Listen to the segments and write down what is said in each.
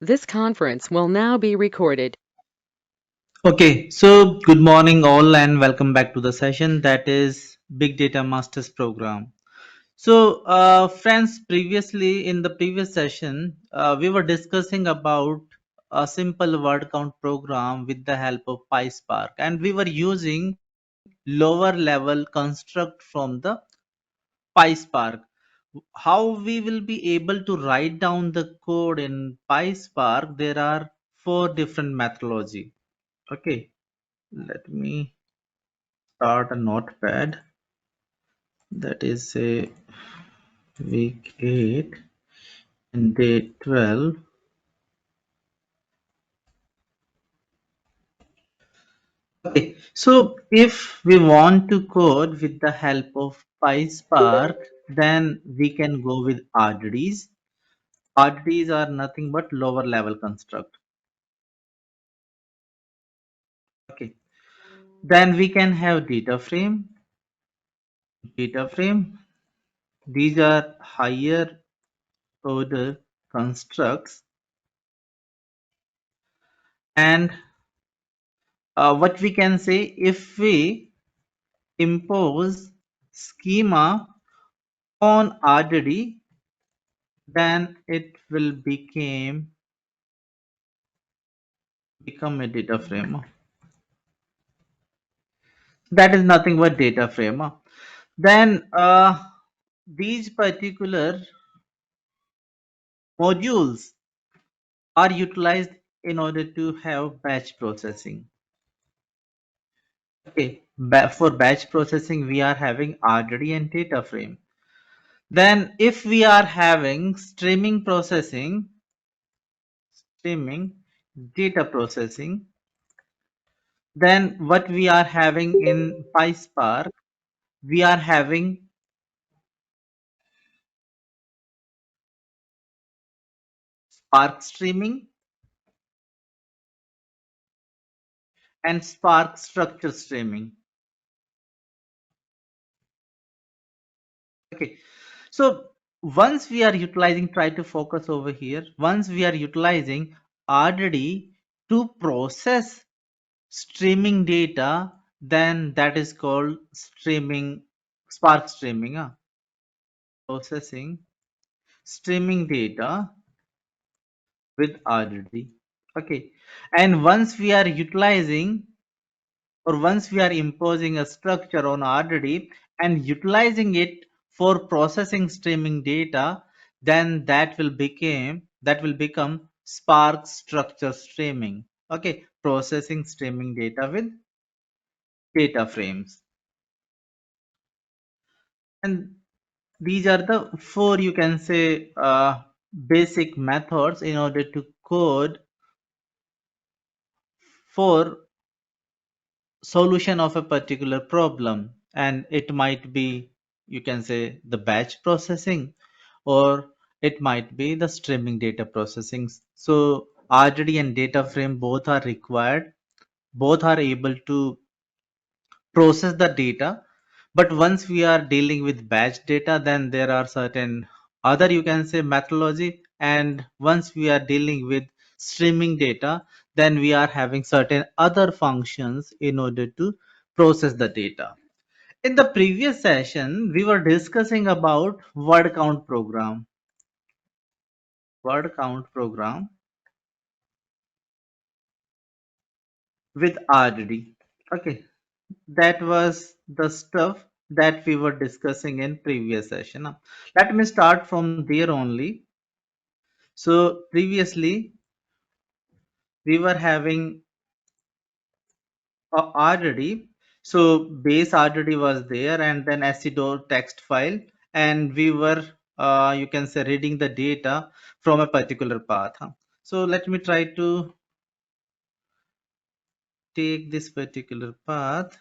This conference will now be recorded. Okay, so good morning all and welcome back to the session that is Big Data Masters program. So friends, previously in the previous session, we were discussing about a simple word count program with the help of Pyspark, and we were using lower level construct from the Pyspark. How we will be able to write down the code in Pyspark? There are four different methodology. Okay, let me start a notepad. That is a week 8 and day 12. Okay, so if we want to code with the help of PySpark, then we can go with RDDs. RDDs are nothing but lower level construct. Okay, then we can have data frame. Data frame. These are higher order constructs, and what we can say, if we impose schema on RDD, then it will become a data frame. That is nothing but data frame. Then these particular modules are utilized in order to have batch processing. Okay, for batch processing we are having RDD and data frame. Then if we are having streaming data processing, then what we are having in PySpark, we are having Spark streaming and Spark structure streaming. Okay, so once we are utilizing, try to focus over here. Once we are utilizing RDD to process streaming data, then that is called streaming, Spark streaming, processing streaming data with RDD. Okay, and once we are utilizing, or once we are imposing a structure on RDD and utilizing it for processing streaming data, then that will become Spark structure streaming. Okay, processing streaming data with data frames. And these are the four, you can say, basic methods in order to code for solution of a particular problem, and it might be, you can say, the batch processing, or it might be the streaming data processing. So RDD and data frame both are required, both are able to process the data. But once we are dealing with batch data, then there are certain other, you can say, methodology. And once we are dealing with streaming data, then we are having certain other functions in order to process the data. In the previous session, we were discussing about word count program with RDD. Okay, that was the stuff that we were discussing in previous session. Now, let me start from there only. So previously we were having a RDD. So base RDD was there, and then SCDO text file, and we were, you can say, reading the data from a particular path. So let me try to take this particular path.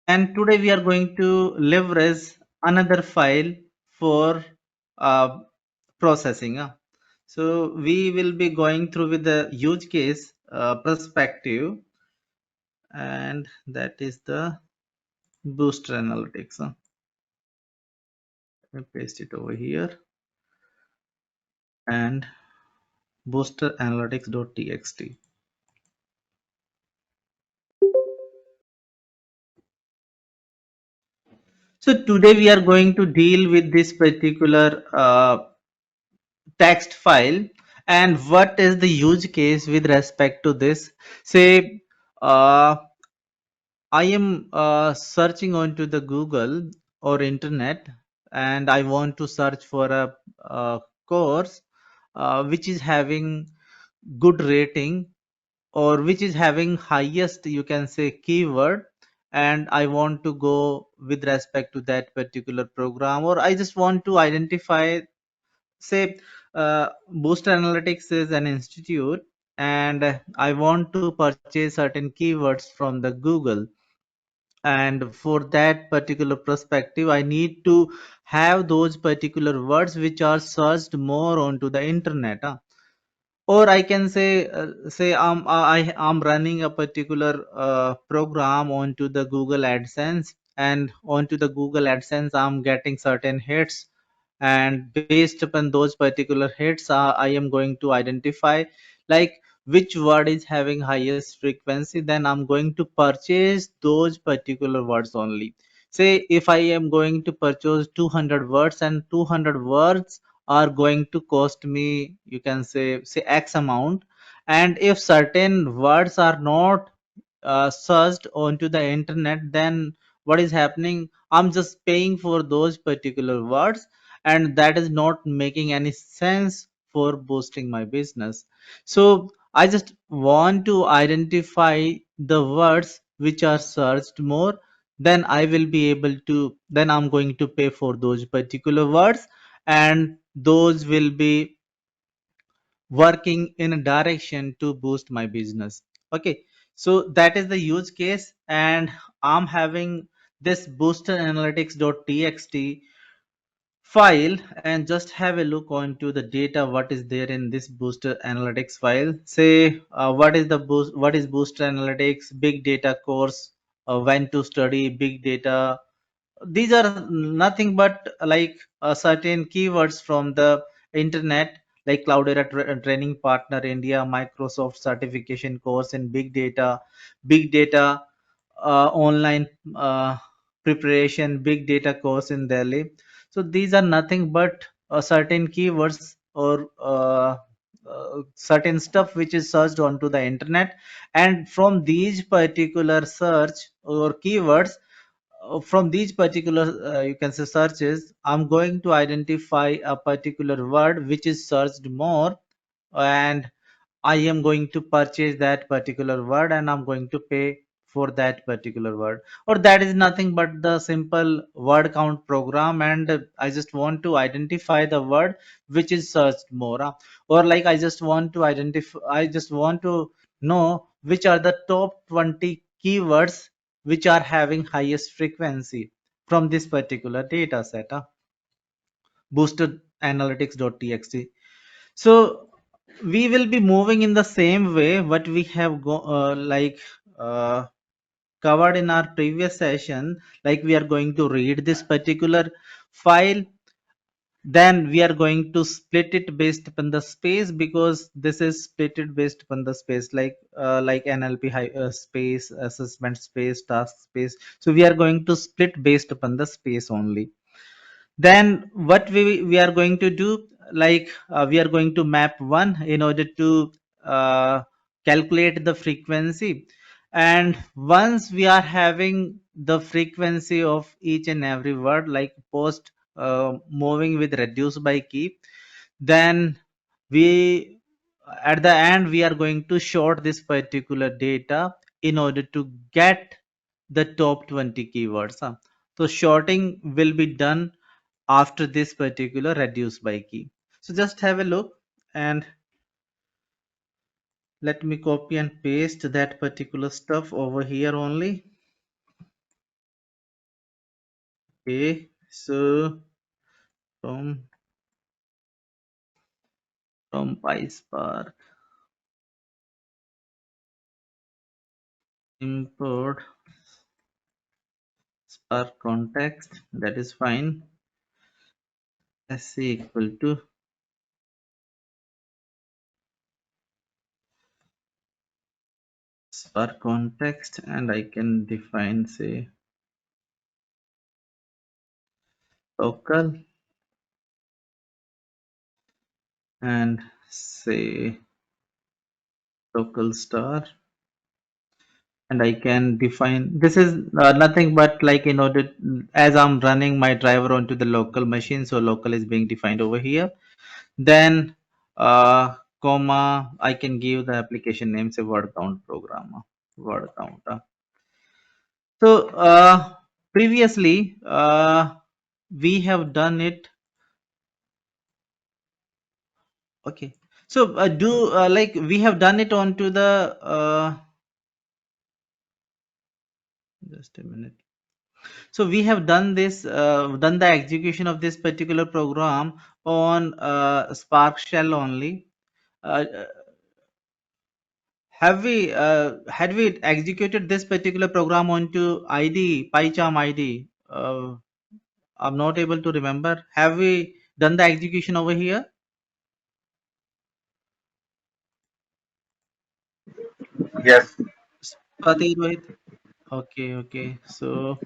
And today we are going to leverage another file for uh, processing. So we will be going through with the use case perspective, and that is the booster analytics. Let me paste it over here and boosteranalytics.txt. So today we are going to deal with this particular text file, and what is the use case with respect to this. Say uh, I am searching onto the Google or internet, and I want to search for a course which is having good rating, or which is having highest, you can say, keyword, and I want to go with respect to that particular program, or I just want to identify, say, Booster Analytics is an institute, and I want to purchase certain keywords from the Google. And for that particular perspective, I need to have those particular words which are searched more onto the internet. Or I can say I'm running a particular program onto the Google AdSense, and onto the Google AdSense I'm getting certain hits, and based upon those particular hits, I am going to identify like which word is having highest frequency, then I'm going to purchase those particular words only. Say if I am going to purchase 200 words, and 200 words are going to cost me, you can say X amount, and if certain words are not searched onto the internet, then what is happening, I'm just paying for those particular words, and that is not making any sense for boosting my business. So I just want to identify the words which are searched more, then I will be able to, then I'm going to pay for those particular words, and those will be working in a direction to boost my business. Okay, so that is the use case, and I'm having this booster analytics.txt file, and just have a look onto the data what is there in this booster analytics file. Say what is booster analytics, big data course, when to study big data. These are nothing but like certain keywords from the internet, like Cloudera training partner India, Microsoft certification course in big data online preparation, big data course in Delhi. So these are nothing but certain keywords, or certain stuff which is searched onto the internet, and from these particular search or keywords, from these particular you can say searches, I'm going to identify a particular word which is searched more, and I am going to purchase that particular word, and I'm going to pay for that particular word. Or that is nothing but the simple word count program, and I just want to identify the word which is searched more. Or like I just want to know which are the top 20 keywords which are having highest frequency from this particular data set. Boosted analytics.txt. So we will be moving in the same way what we have uh, covered in our previous session. Like we are going to read this particular file, then we are going to split it based upon the space, because this is split it based upon the space, like NLP space, assessment space, task space. So we are going to split based upon the space only. Then what we are going to do, we are going to map one in order to uh, calculate the frequency. And once we are having the frequency of each and every word, like post moving with reduce by key, then we at the end we are going to short this particular data in order to get the top 20 keywords. So shorting will be done after this particular reduce by key. So just have a look, and let me copy and paste that particular stuff over here only. Okay, so from Pyspark, import Spark context, that is fine. sc equal to spark context, and I can define say local and say local star, and I can define this is nothing but like in order as I'm running my driver onto the local machine, so local is being defined over here. Then comma, I can give the application name say word count program, word count. So previously we have done it. Okay, so do like we have done it onto the just a minute. So we have done this, done the execution of this particular program on Spark Shell only. Uh, have we had we executed this particular program onto ID, PyCharm ID? I'm not able to remember. Have we done the execution over here? Yes, Swati, Rohit? Okay, okay. So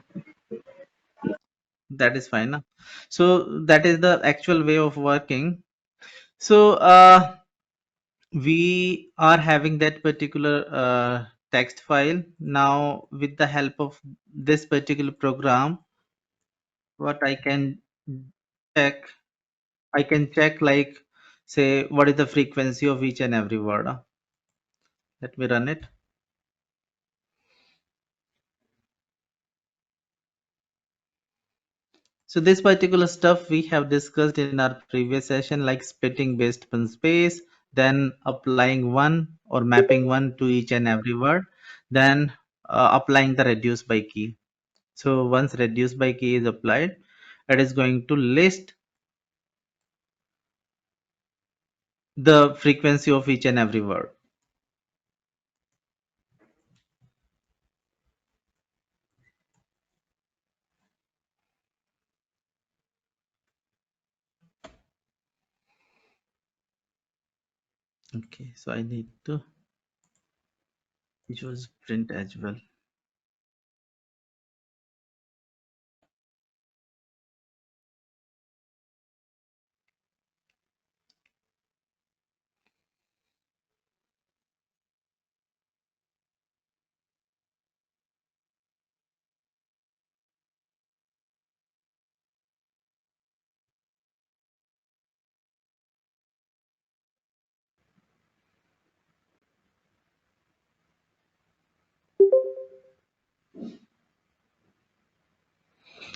that is fine. Na? So that is the actual way of working. So we are having that particular text file. Now with the help of this particular program, what I can check, I can check like say what is the frequency of each and every word. Let me run it. So this particular stuff we have discussed in our previous session, like splitting based on space, then applying one or mapping one to each and every word, then applying the reduce by key. So once reduce by key is applied, it is going to list the frequency of each and every word. Okay, so I need to use print as well.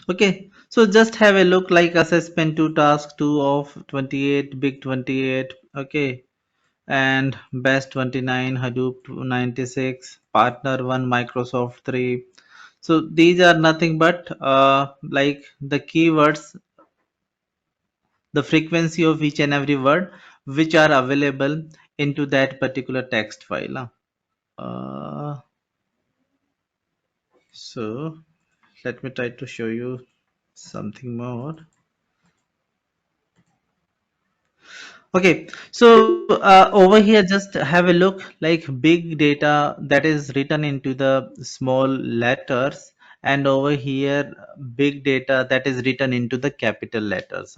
Okay, so just have a look like assessment 2 task 2 of 28, big 28. Okay, and best 29, Hadoop 96, partner 1, Microsoft 3. So these are nothing but like the keywords, the frequency of each and every word which are available into that particular text file. So let me try to show you something more. Okay, so over here, just have a look like big data that is written into the small letters, and over here, big data that is written into the capital letters.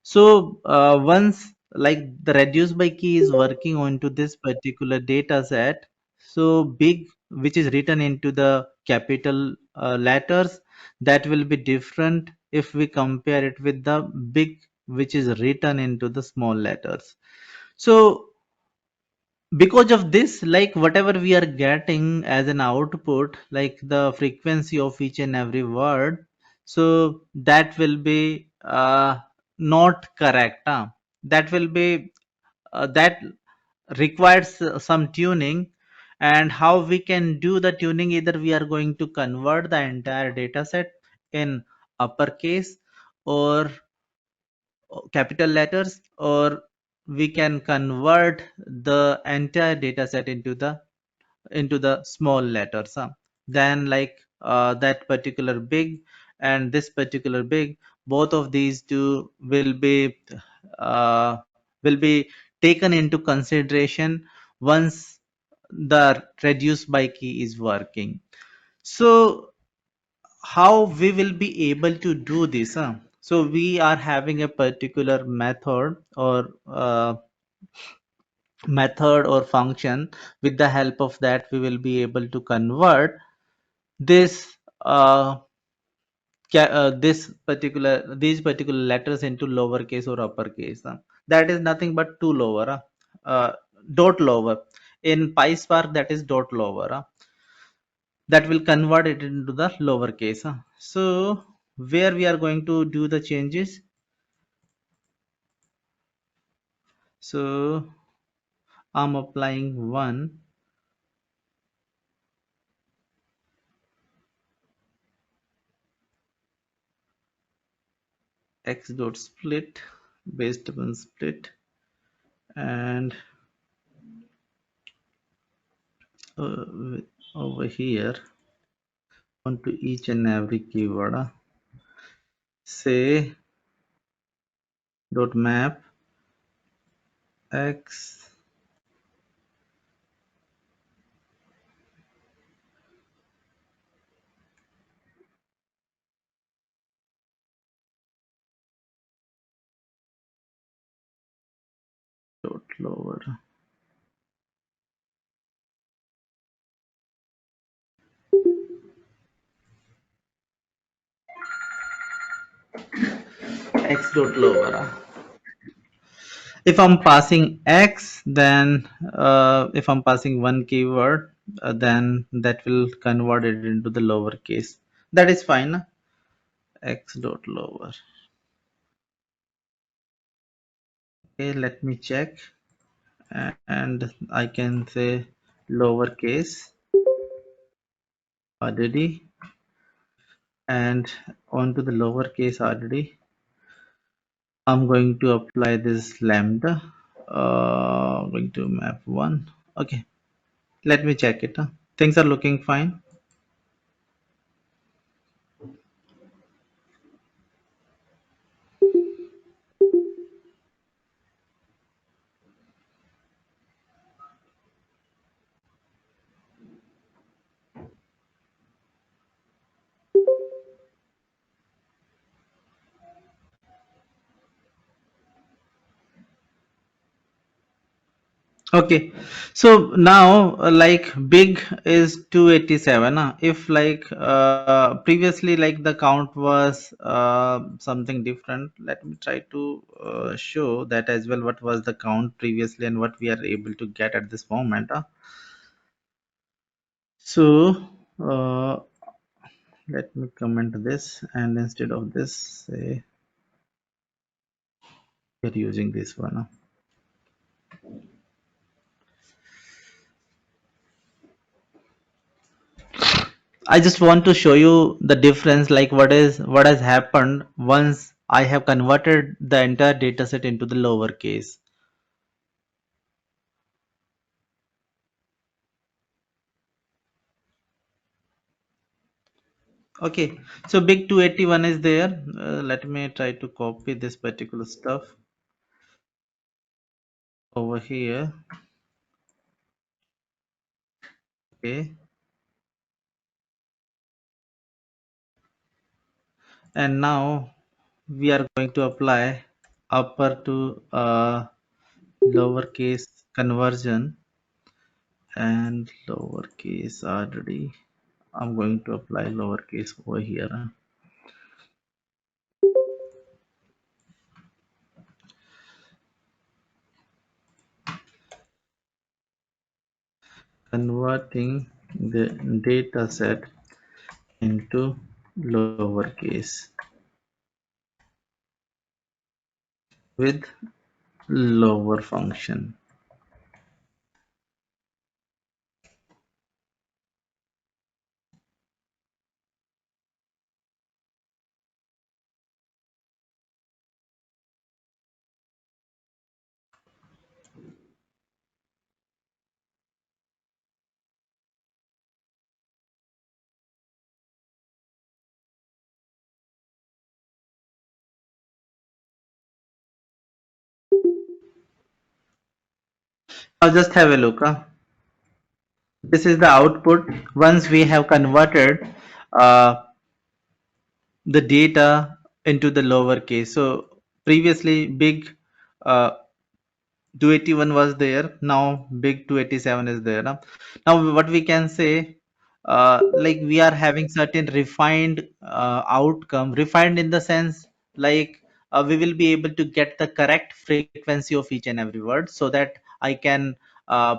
So once like the reduce by key is working onto this particular data set, so big which is written into the capital letters, that will be different if we compare it with the big which is written into the small letters. So because of this, like whatever we are getting as an output, like the frequency of each and every word, so that will be not correct. That will be that requires some tuning. And how we can do the tuning, either we are going to convert the entire data set in uppercase or capital letters, or we can convert the entire data set into the small letters. Then like that particular big and this particular big, both of these two uh, will be taken into consideration once the reduce by key is working. So how we will be able to do this, huh? So we are having a particular method or function. With the help of that, we will be able to convert this these particular letters into lowercase or uppercase. That is nothing but two lower, dot lower. In PySpark, that is dot lower. That will convert it into the lowercase. So where we are going to do the changes? So I'm applying one x dot split based upon split, and over here onto each and every keyword, say dot map x dot lower x dot lower. If I'm passing x, then if I'm passing one keyword, then that will convert it into the lowercase. That is fine. X dot lower. Okay, let me check, and I can say lowercase RDD, and onto the lowercase RDD, I'm going to apply this lambda. Going to map one. Okay, let me check it. Things are looking fine. Okay, so now like big is 287. If like previously like the count was something different, let me try to show that as well. What was the count previously and what we are able to get at this moment. So let me comment this, and instead of this, say we're using this one. I just want to show you the difference, like what has happened once I have converted the entire dataset into the lowercase. Okay, so big 281 is there. Let me try to copy this particular stuff over here. Okay, and now we are going to apply upper to lowercase conversion and lowercase already. I'm going to apply lowercase over here. Converting the data set into lowercase with lower function. Now just have a look. This is the output once we have converted uh, the data into the lower case. So previously big uh, 281 was there, now big 287 is there. Now what we can say, like we are having certain refined outcome, refined in the sense like we will be able to get the correct frequency of each and every word so that I can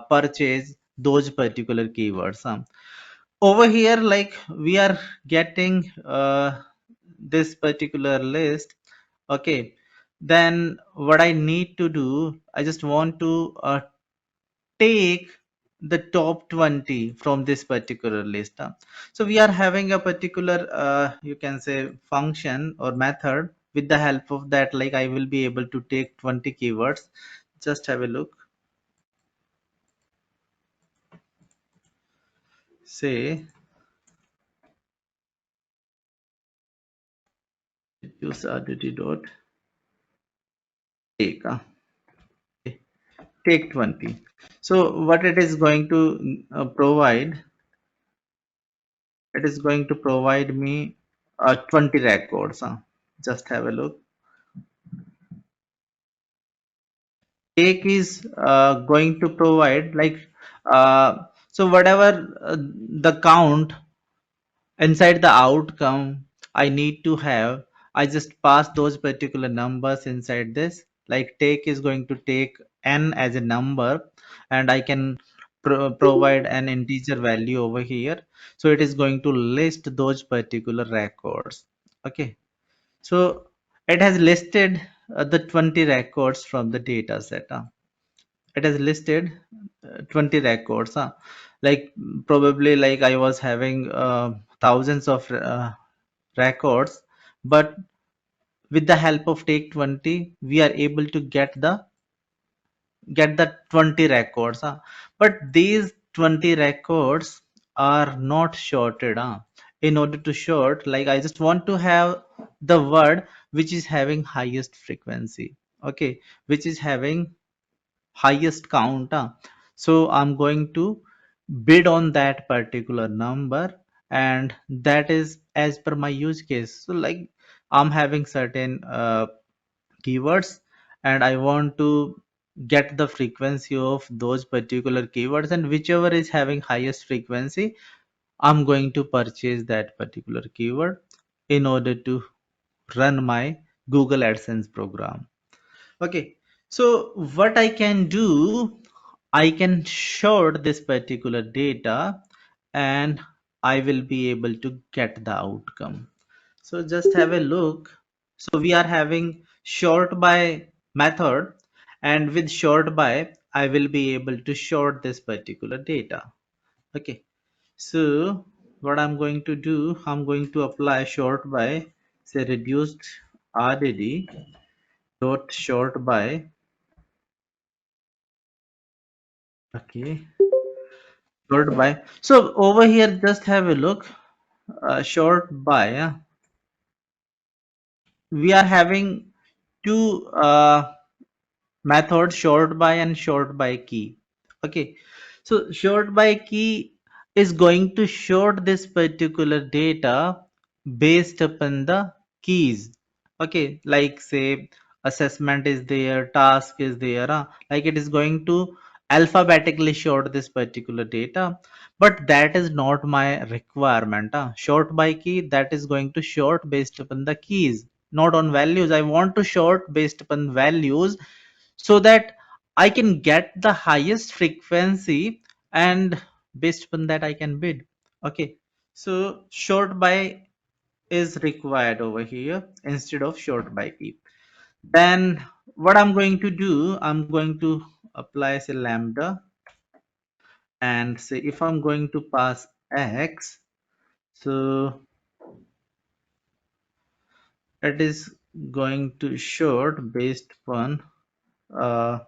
purchase those particular keywords. Over here, like we are getting this particular list. Okay, then what I need to do, I just want to take the top 20 from this particular list. So we are having a particular you can say function or method. With the help of that, like I will be able to take 20 keywords. Just have a look. Say use RDD dot take. Take 20. So what it is going to provide, it is going to provide me 20 records. Just have a look. Take is going to provide like so whatever the count inside the outcome I need to have, I just pass those particular numbers inside this. Like take is going to take n as a number, and I can provide an integer value over here. So it is going to list those particular records. Okay. So it has listed the 20 records from the data set. It has listed 20 records. Like probably like I was having thousands of records, but with the help of take 20 we are able to get the 20 records. But these 20 records are not shorted. In order to short, like I just want to have the word which is having highest frequency. Okay, which is having highest count. So I'm going to bid on that particular number, and that is as per my use case. So like I'm having certain keywords, and I want to get the frequency of those particular keywords, and whichever is having highest frequency, I'm going to purchase that particular keyword in order to run my Google AdSense program. Okay, so what I can do, I can short this particular data, and I will be able to get the outcome. So just have a look. So we are having short by method, and with short by, I will be able to short this particular data. Okay, so what I'm going to do, I'm going to apply short by, say reduced RDD dot short by. Okay, short by. So over here, just have a look. Short by. We are having two methods, short by and short by key. Okay, so short by key is going to short this particular data based upon the keys. Okay, like say assessment is there, task is there. Like it is going to alphabetically short this particular data, but that is not my requirement. Short by key, that is going to short based upon the keys, not on values. I want to short based upon values so that I can get the highest frequency, and based upon that I can bid. Okay, so short by is required over here instead of short by key. Then what I'm going to do, I'm going to apply say lambda, and say if I'm going to pass x, so it is going to short based upon uh,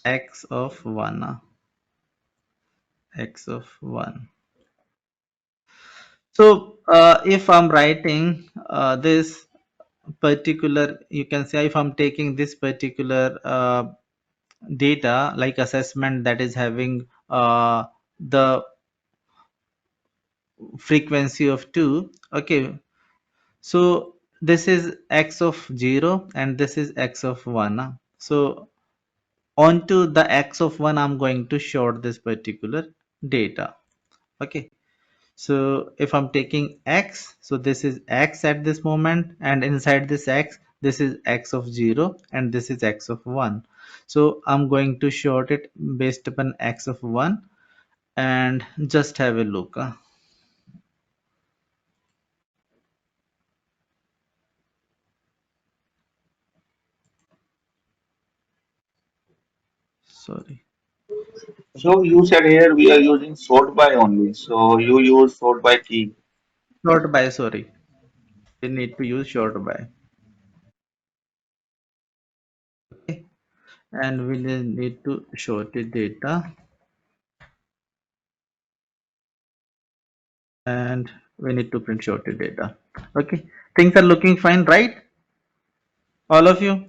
x of 1, x of 1. So if I'm writing this particular, you can say if I'm taking this particular data like assessment that is having the frequency of 2. Okay, so this is x of 0 and this is x of 1. So onto the x of 1 I'm going to short this particular data. Okay, so if I'm taking x, so this is x at this moment, and inside this x, this is x of 0 and this is x of 1. So I'm going to short it based upon x of 1, and just have a look. Sorry, So you said here we are using sort by only. So you use sort by key. short by, sorry. We need to use short by. Okay, and we need to short the data, and we need to print shorted data. Okay, things are looking fine, right? All of you.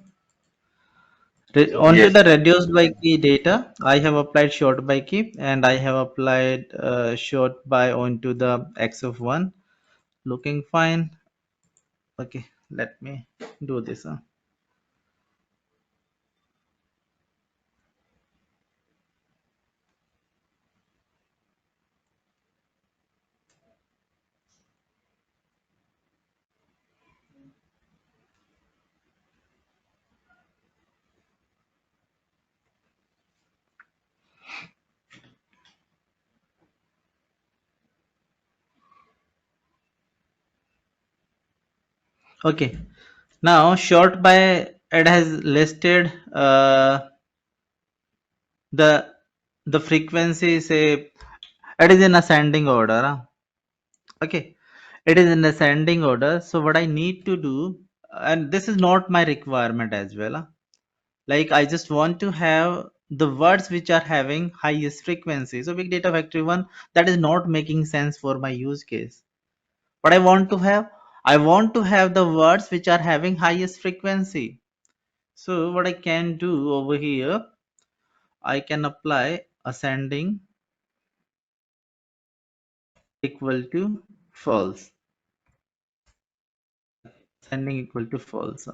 Onto Yes. the reduced by key data, I have applied short by key and I have applied short by onto the x of 1. Looking fine. Okay, let me do this. Okay, now short by, it has listed the frequency, say it is in ascending order. Okay, it is in ascending order. So what I need to do, and this is not my requirement as well. Like I just want to have the words which are having highest frequency. So big data factory 1, that is not making sense for my use case. What I want to have, I want to have the words which are having highest frequency. So what I can do over here, I can apply ascending equal to false. Ascending equal to false.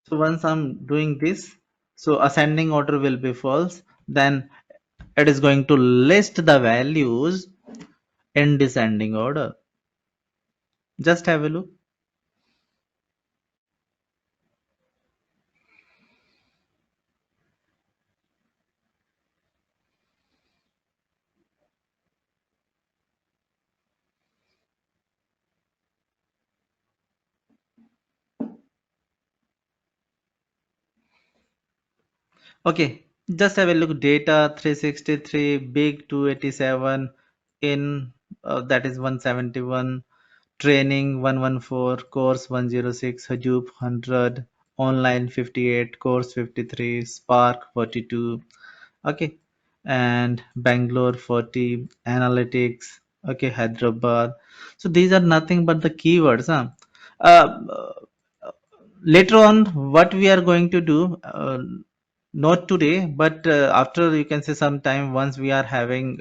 So once I'm doing this, so ascending order will be false, then it is going to list the values in descending order. Just have a look. Okay, just have a look. Data 363, big 287, in that is 171, training 114, course 106, Hadoop 100, online 58, course 53, Spark 42. Okay, and Bangalore 40, analytics. Okay, Hyderabad. So these are nothing but the keywords. Later on, what we are going to do, not today, but after, you can say sometime, once we are having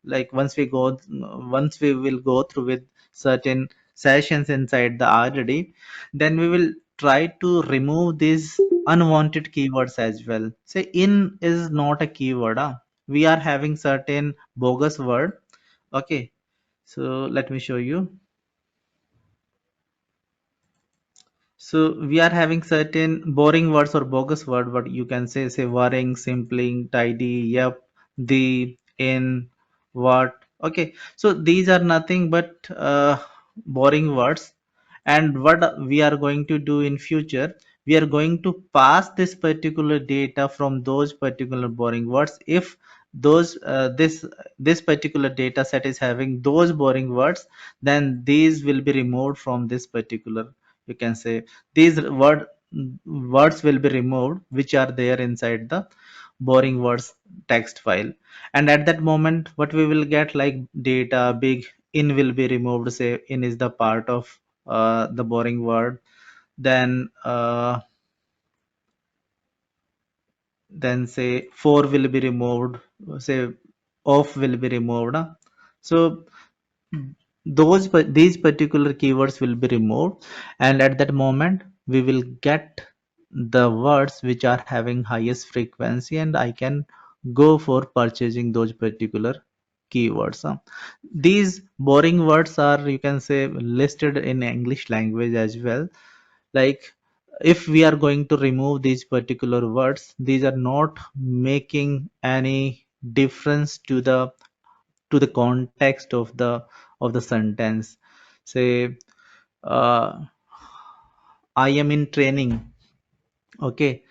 like once we will go through with certain sessions inside the RDD, then we will try to remove these unwanted keywords as well. Say in is not a keyword. We are having certain bogus word. Okay, so let me show you. So we are having certain boring words or bogus word, what you can say worrying, simpling, tidy, yep, the, in, what. Okay, so these are nothing but boring words. And what we are going to do in future, we are going to pass this particular data from those particular boring words. If those this particular data set is having those boring words, then these will be removed from this particular, you can say, these words will be removed which are there inside the boring words text file. And at that moment, what we will get, like data big, in will be removed. Say in is the part of the boring word. Then then say for will be removed, say of will be removed. So these particular keywords will be removed, and at that moment we will get the words which are having highest frequency, and I can go for purchasing those particular keywords. These boring words are, you can say, listed in English language as well. Like, if we are going to remove these particular words, these are not making any difference to the context of the sentence. Say, uh, I am in training. Okay,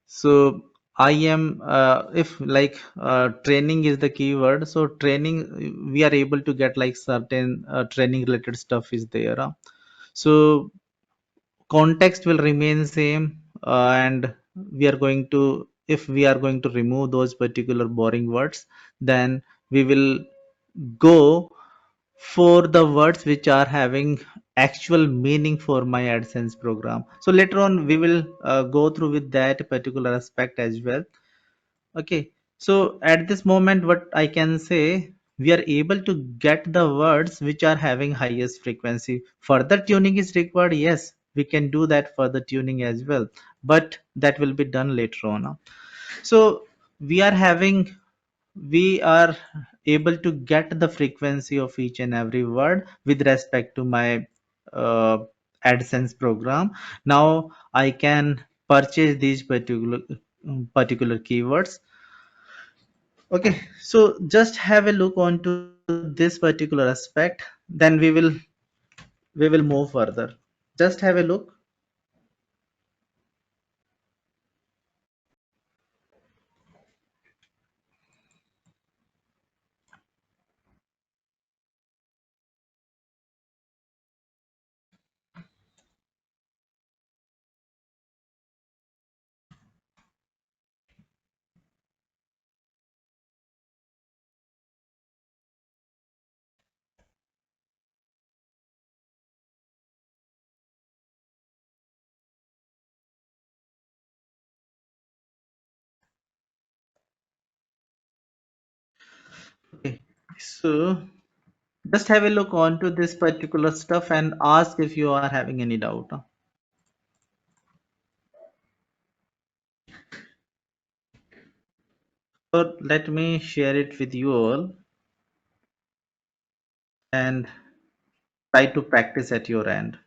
so I am, if like training is the keyword, so training, we are able to get like certain training related stuff is there. So context will remain same, and we are going to, if we are going to remove those particular boring words, then we will go for the words which are having actual meaning for my AdSense program. So later on we will go through with that particular aspect as well. Okay, so at this moment, what I can say, we are able to get the words which are having highest frequency. Further tuning is required. Yes, we can do that further tuning as well, but that will be done later on. So we are having, we are able to get the frequency of each and every word with respect to my uh, AdSense program. Now I can purchase these particular keywords. Okay, so just have a look onto this particular aspect, then we will move further. Just have a look. Okay, so just have a look onto this particular stuff and ask if you are having any doubt. So let me share it with you all and try to practice at your end.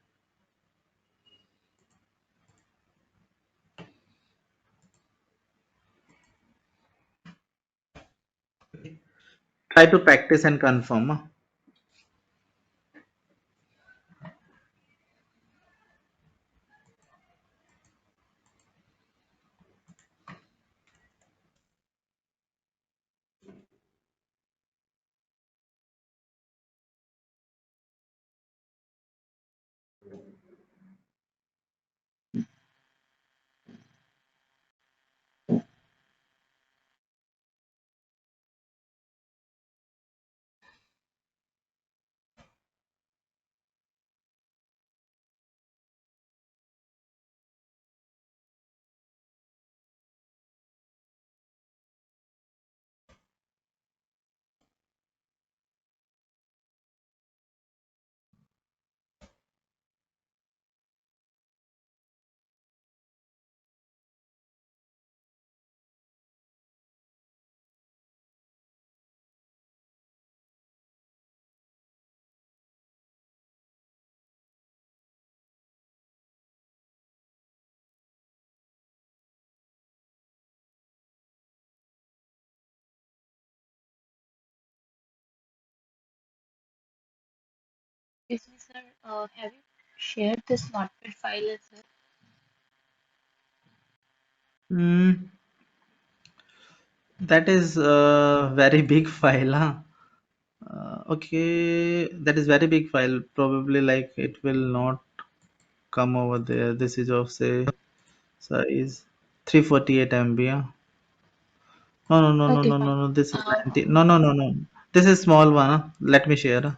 Try to practice and confirm. Excuse me, sir. Have you shared this notepad file as well? Hmm, that is a very big file, huh? Okay, that is very big file. Probably like it will not come over there. This is of say size 348 MB. Huh? No, no, no, no, Okay, no, fine. no, no. This is Uh, 90. No, no, no, no. This is small one. Huh? Let me share.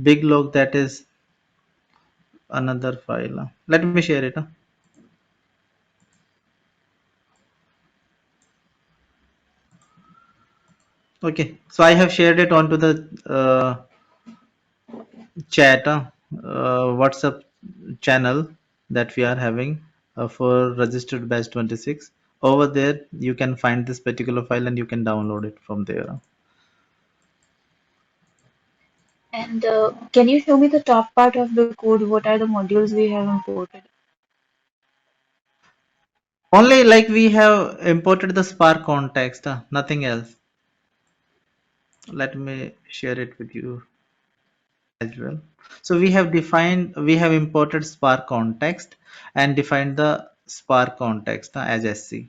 Big log, that is another file. Let me share it. Okay, so I have shared it onto the chat, WhatsApp channel that we are having for registered batch 26. Over there, you can find this particular file and you can download it from there. And can you show me the top part of the code? What are the modules we have imported? Only like we have imported the Spark context, nothing else. Let me share it with you as well. So we have imported Spark context and defined the Spark context as SC.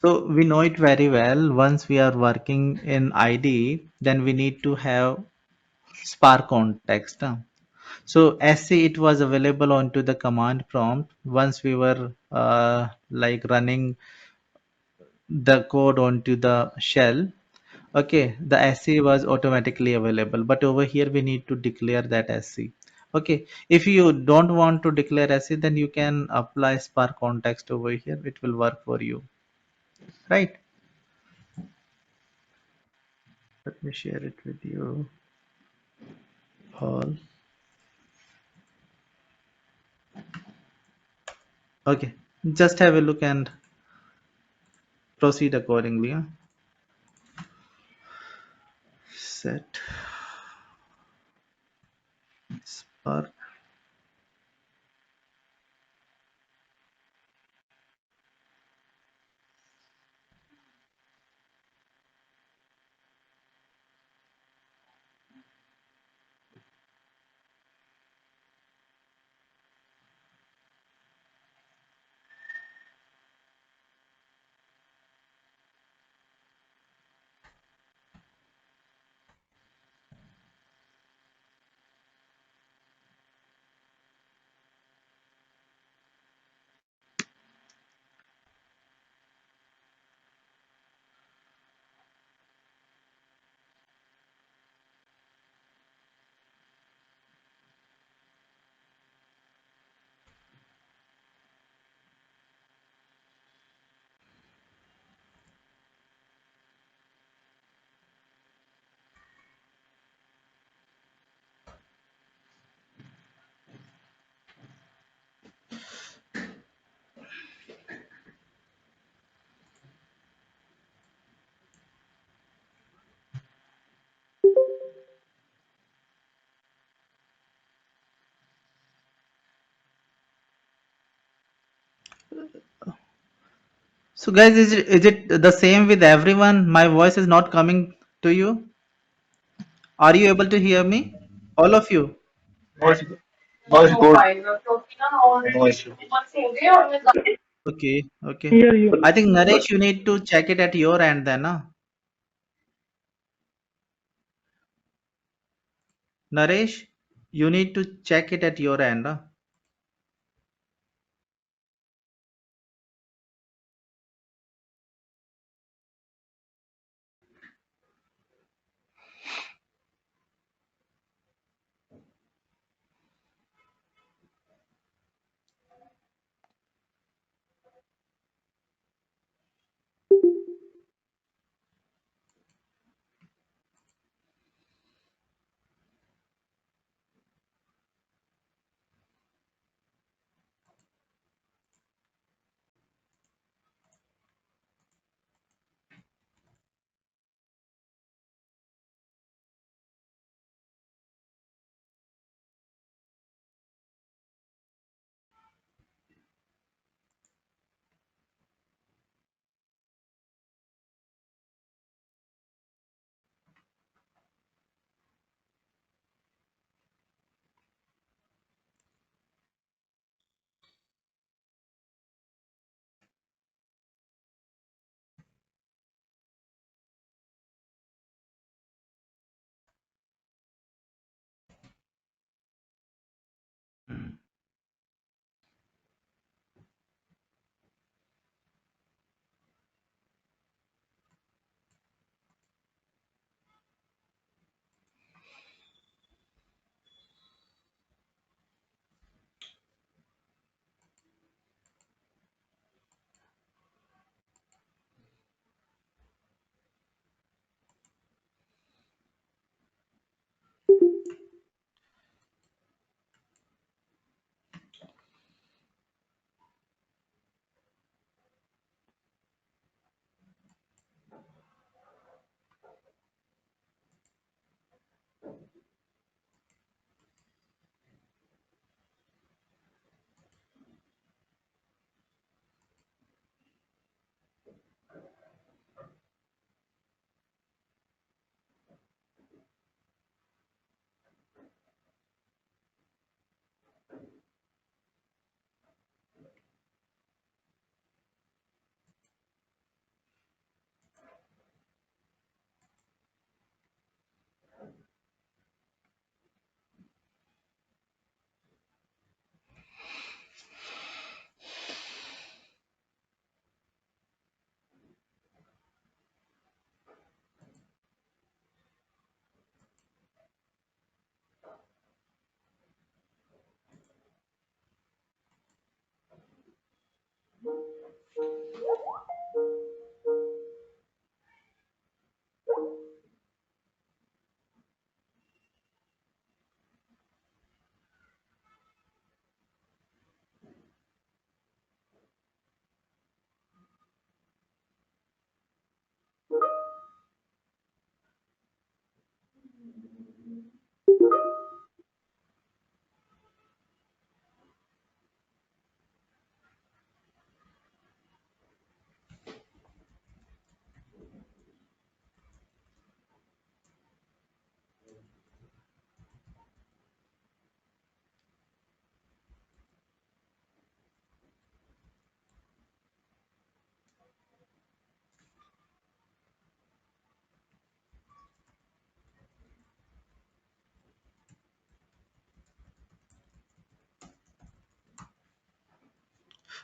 So we know it very well. Once we are working in IDE, then we need to have Spark context. So SC it was available onto the command prompt once we were like running the code onto the shell. Okay, the SC was automatically available, but over here we need to declare that SC. Okay, if you don't want to declare SC, then you can apply Spark context over here. It will work for you, right? Let me share it with you all. Okay, just have a look and proceed accordingly. Set Spark. So guys, is it the same with everyone? My voice is not coming to you. Are you able to hear me? All of you. Noise, noise good. No issue. Okay, okay. Hear you. I think Naresh, you need to check it at your end then, huh? Naresh, you need to check it at your end, huh?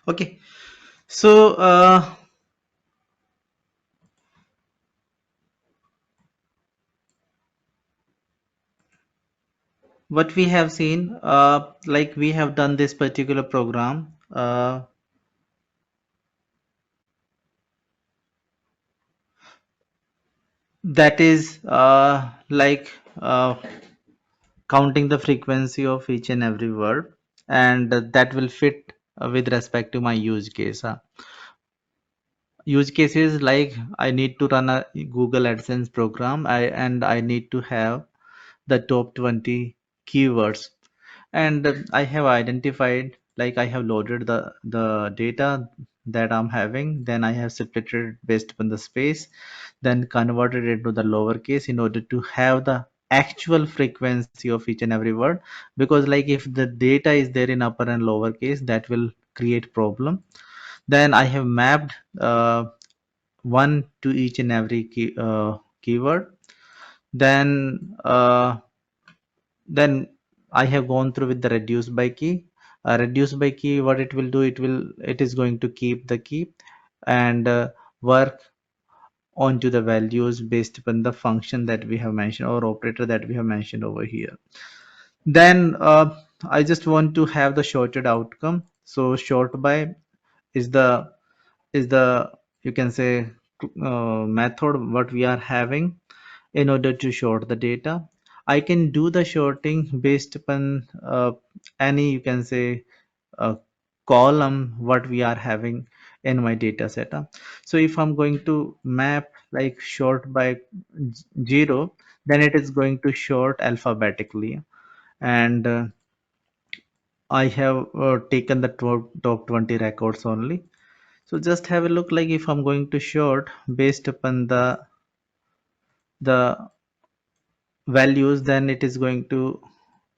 Okay, so what we have seen, like we have done this particular program, that is like counting the frequency of each and every word, and that will fit with respect to my use case. Use cases like I need to run a Google AdSense program, and I need to have the top 20 keywords, and I have identified, like I have loaded the data that I'm having, then I have split it based upon the space, then converted it to the lowercase in order to have the actual frequency of each and every word, because like if the data is there in upper and lowercase, that will create problem. Then I have mapped one to each and every keyword. Then then I have gone through with the reduce by key. Reduce by key, what it will do, it is going to keep the key and work onto the values based upon the function that we have mentioned or operator that we have mentioned over here. Then I just want to have the shorted outcome. So short by is the you can say method what we are having in order to short the data. I can do the shorting based upon any, you can say, column what we are having in my data set. So if I'm going to map like short by 0, then it is going to short alphabetically. And I have taken the top 20 records only. So just have a look, like if I'm going to short based upon the values, then it is going to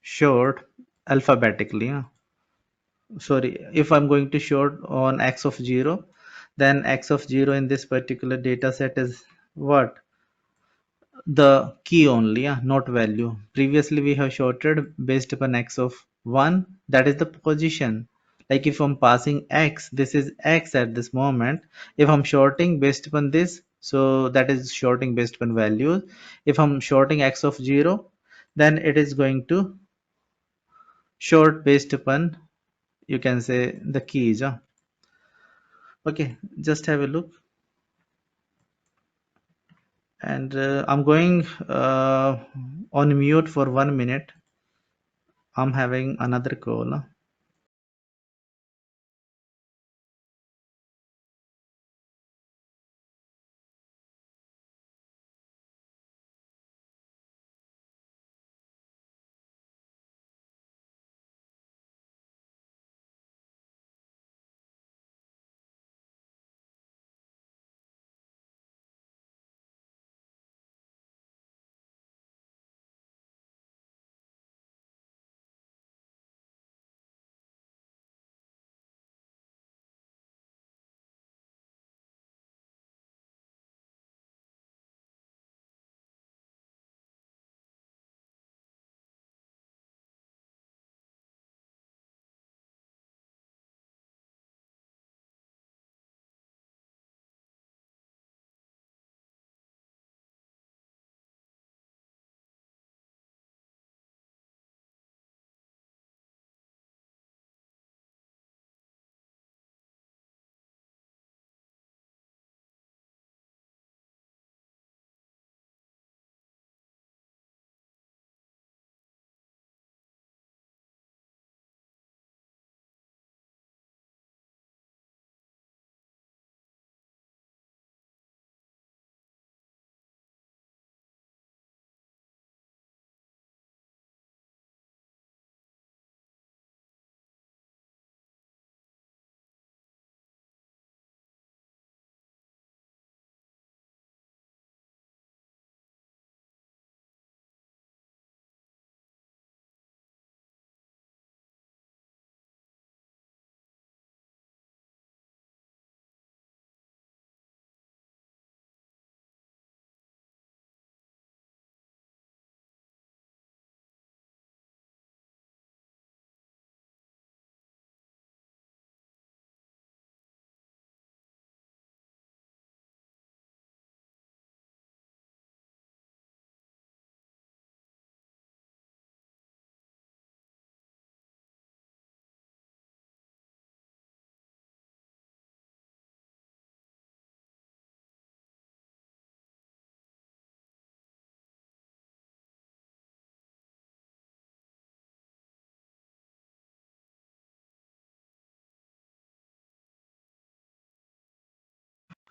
short alphabetically. Sorry, if I'm going to short on x of 0, then x of 0 in this particular data set is what? The key only, not value. Previously we have shorted based upon x of 1, that is the position. Like if I'm passing x, this is x at this moment. If I'm shorting based upon this, so that is shorting based upon values. If I'm shorting x of 0, then it is going to short based upon, you can say, the keys. Okay, just have a look. And I'm going on mute for 1 minute. I'm having another call.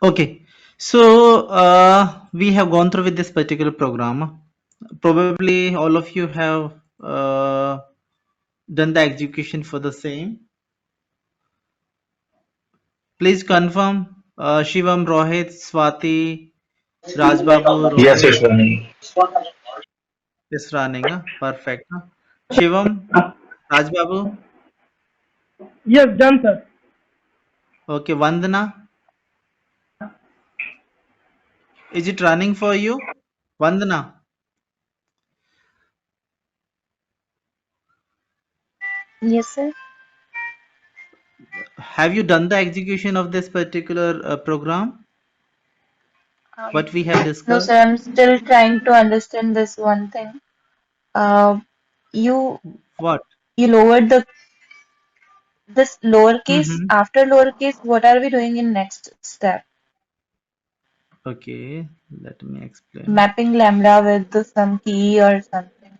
Okay, so we have gone through with this particular program. Probably all of you have done the execution for the same. Please confirm. Shivam, Rohit, Swati, Rajbabu, Yes, Rohit it's running. is running. Perfect. Shivam, Rajbabu. Yes, done, sir. Okay, Vandana. Is it running for you? Vandana, Yes, sir. have you done the execution of this particular program? Um, What we have no, discussed? sir. I'm still trying to understand this one thing. Uh, you What? you lowered the this lowercase. Mm-hmm. After lowercase, what are we doing in next step? Okay, let me explain. Mapping lambda with some key or something.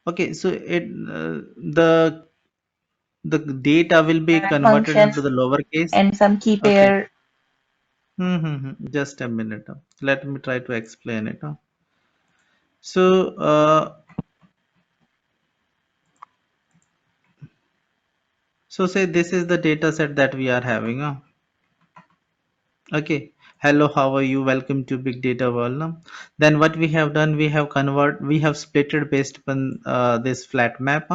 Okay, so the data will be Map converted function into the lowercase. and some key Okay. pair. Just a minute. Let me try to explain it. So say this is the data set that we are having. Okay. Hello, how are you? Welcome to Big Data World. Then what we have done, we have splitted based upon this flat map.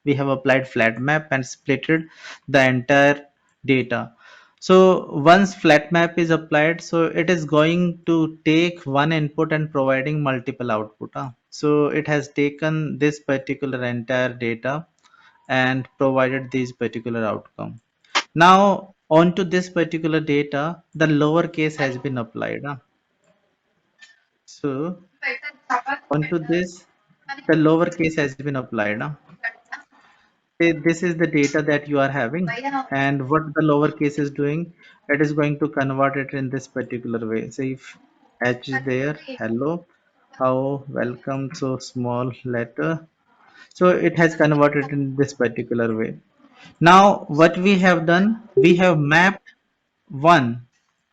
We have applied flat map and splitted the entire data. So once flat map is applied, so it is going to take one input and providing multiple output. So it has taken this particular entire data and provided this particular outcome. Now, onto this particular data, the lower case has been applied. So, onto this, the lower case has been applied. Say this is the data that you are having, and what the lower case is doing, it is going to convert it in this particular way. So, if H is there, hello, how, welcome, so small letter. So, it has converted in this particular way. Now, what we have done, we have mapped one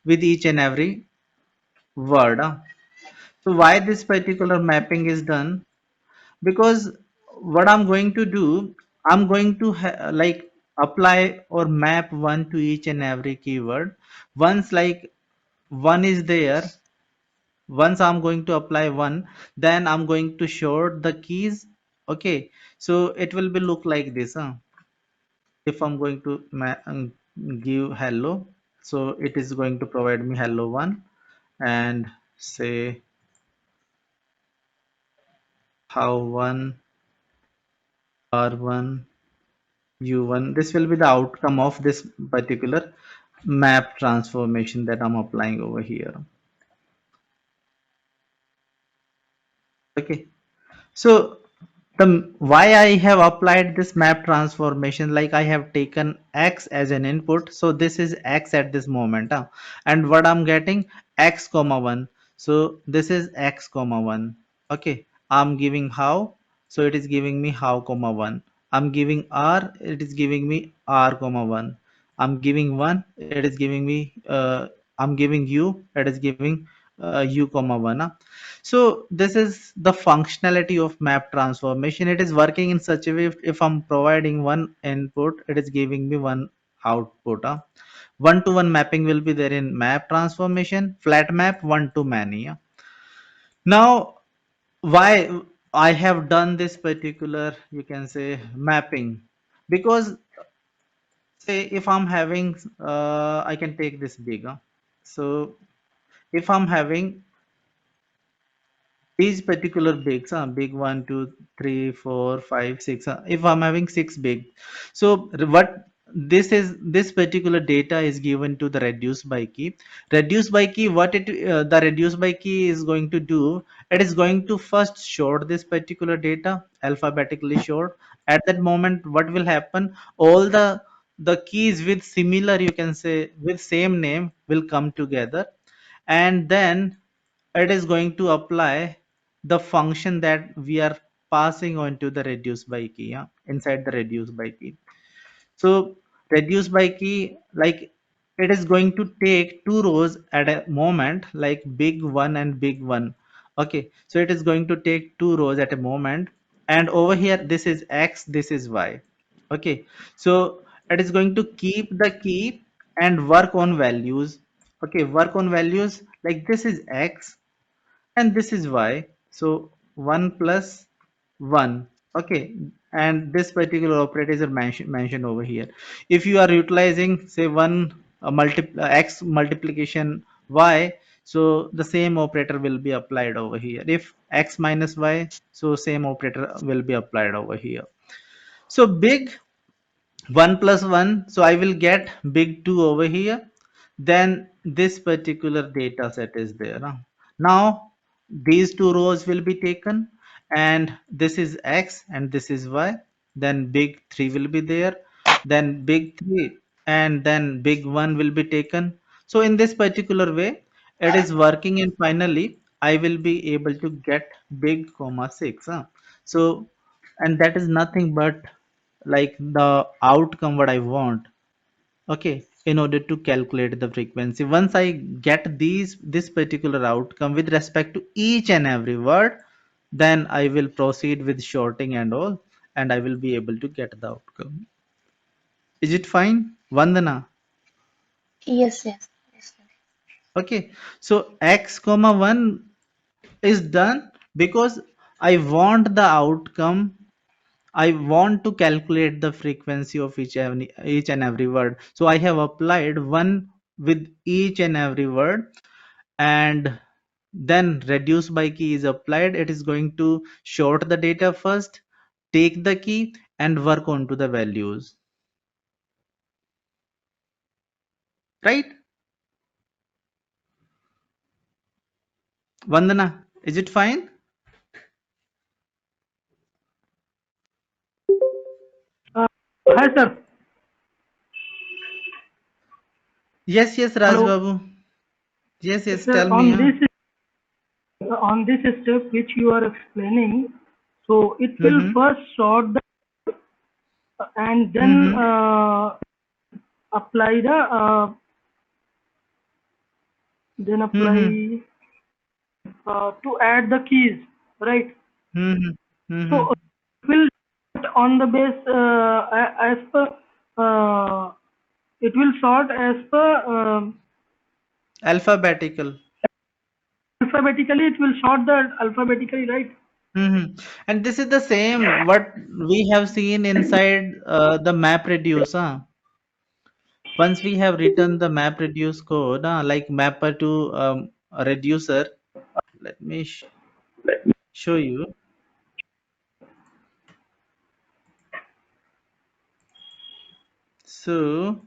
with each and every word. So why this particular mapping is done? Because what I'm going to do, I'm going to like apply or map one to each and every keyword. Once like one is there, once I'm going to apply one, then I'm going to show the keys. Okay, so it will be look like this. If I'm going to give hello, so it is going to provide me hello one and say how one r1 u1. This will be the outcome of this particular map transformation that I'm applying over here. Okay, so the why I have applied this map transformation, like I have taken x as an input, so this is x at this moment, and what I'm getting x comma 1, so this is x comma 1. Okay, I'm giving how, so it is giving me how comma 1. I'm giving r, it is giving me r comma 1. I'm giving 1, it is giving me I'm giving u, it is giving u comma 1. So this is the functionality of map transformation. It is working in such a way, if I'm providing one input, it is giving me one output. One to one mapping will be there in map transformation, flat map, one to many. Now, why I have done this particular, you can say, mapping? Because say if I'm having, I can take this big. So if I'm having these particular bigs, big one, two, three, four, five, six. If I'm having six big, so what this particular data is given to the reduce by key. Reduce by key, what the reduce by key is going to do? It is going to first sort this particular data alphabetically sort. At that moment, what will happen? All the keys with similar, you can say, with same name will come together, and then it is going to apply the function that we are passing on to the reduce by key, inside the reduce by key. So reduce by key, like it is going to take two rows at a moment, like big one and big one. Okay, so it is going to take two rows at a moment, and over here this is x, this is y. Okay, so it is going to keep the key and work on values. Okay, work on values, like this is x and this is y, so 1 plus 1. Okay, and this particular operator is mentioned over here. If you are utilizing say 1 x multiplication y, so the same operator will be applied over here. If x minus y, so same operator will be applied over here. So big 1 plus 1, so I will get big 2 over here. Then this particular data set is there, huh? Now these two rows will be taken, and this is x and this is y. Then big 3 will be there, then big 3, and then big 1 will be taken. So in this particular way it is working, and finally I will be able to get big comma 6, huh? So, and that is nothing but like the outcome what I want. Okay, in order to calculate the frequency, once I get this particular outcome with respect to each and every word, then I will proceed with shorting and all, and I will be able to get the outcome. Is it fine, Vandana? Yes, yes, yes, sir. Okay, so x comma 1 is done because I want the outcome. I want to calculate the frequency of each and every word. So I have applied one with each and every word, and then reduce by key is applied. It is going to short the data first, take the key, and work on to the values. Right? Vandana, is it fine? Uh, Hi, sir. Yes, yes, Raj Hello. Babu. Yes, Yes, yes, sir. tell me. Huh? On this step which you are explaining, so it will Mm-hmm. first sort the and then Mm-hmm. apply the then Mm-hmm. apply to add the keys, right? Mm-hmm. Mm-hmm. So it will on the base as per it will sort as per Alphabetical. alphabetically. It will sort the alphabetically, right? And this is the same what we have seen inside the map reduce. Once we have written the map reduce code, like mapper to a reducer, let me show you. So,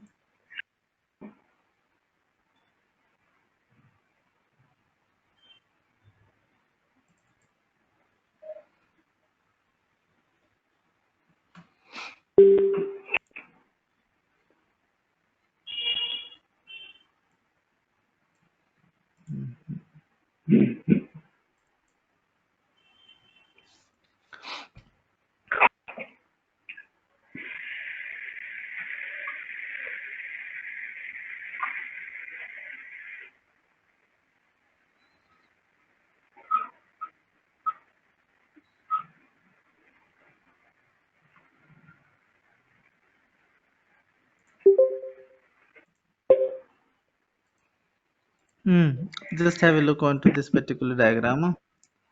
just have a look onto this particular diagram.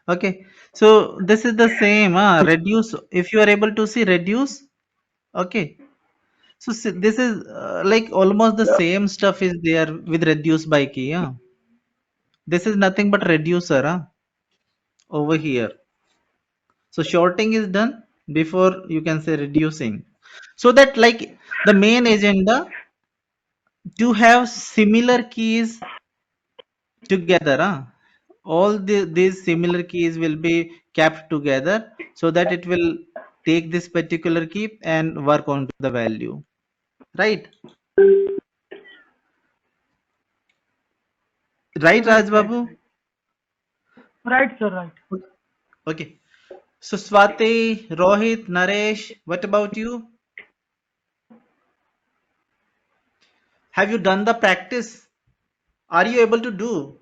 Okay, so this is the same. Reduce. If you are able to see reduce, okay. So this is like almost the same stuff is there with reduce by key. This is nothing but reducer over here. So shorting is done before you can say reducing. So that like the main agenda to have similar keys together. All these similar keys will be kept together so that it will take this particular key and work on to the value. Right? Right, Right, Raj right, Babu? right. Right, sir. Right. Okay. So Swati, Rohit, Naresh, what about you? Have you done the practice? Are you able to do?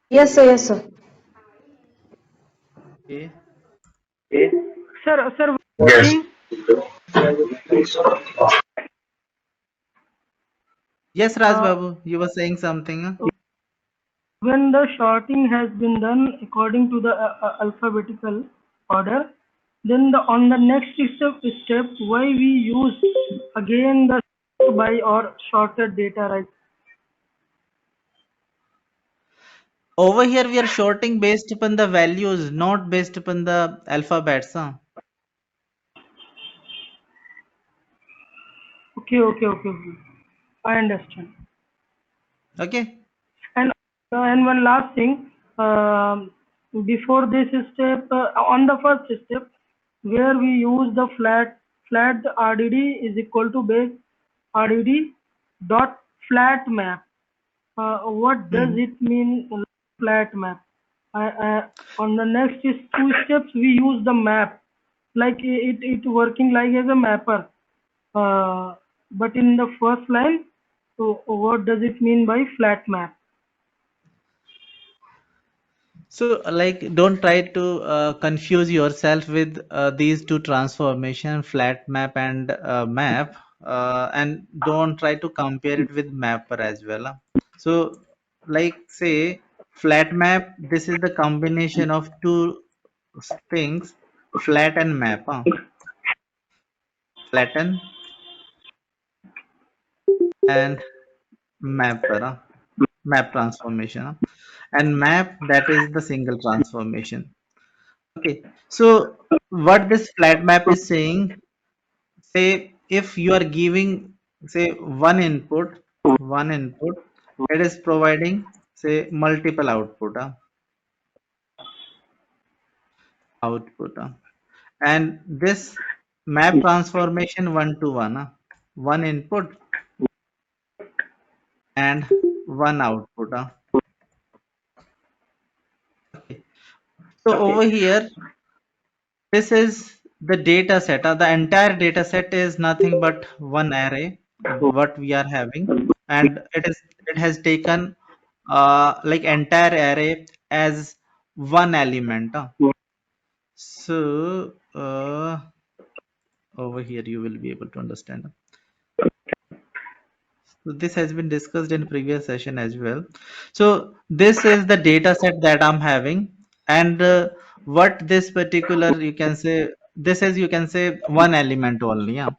Yes, sir. Yes, sir. Okay. Sir, one Yes. thing, Yes, Raj uh, Babu, you were saying something. Huh? when the sorting has been done according to the alphabetical order, then on the next step, why we use again the sort by or sorted data, right? Over here, we are sorting based upon the values, not based upon the alphabets. Huh? Okay. I understand. Okay. And and one last thing, before this step, on the first step, where we use the flat RDD is equal to base RDD dot flat map. What does Hmm. it mean, flat map? On the next is two steps, we use the map, like it working like as a mapper. But in the first line, so what does it mean by flat map? So, like, don't try to confuse yourself with these two transformation, flat map and map, and don't try to compare it with mapper as well. Huh? So, like, say, flat map, this is the combination of two things, flat and map. Huh? Flatten and mapper, huh? Map transformation. Huh? And map, that is the single transformation. Okay, so what this flat map is saying, say if you are giving say one input, it is providing say multiple output, and this map transformation one to one, one input and one output. Okay, so over here this is the data set. The entire data set is nothing but one array, what we are having, and it has taken like entire array as one element. So over here you will be able to understand. So this has been discussed in previous session as well. So this is the data set that I'm having, and what this particular you can say this is you can say one element only. Yeah.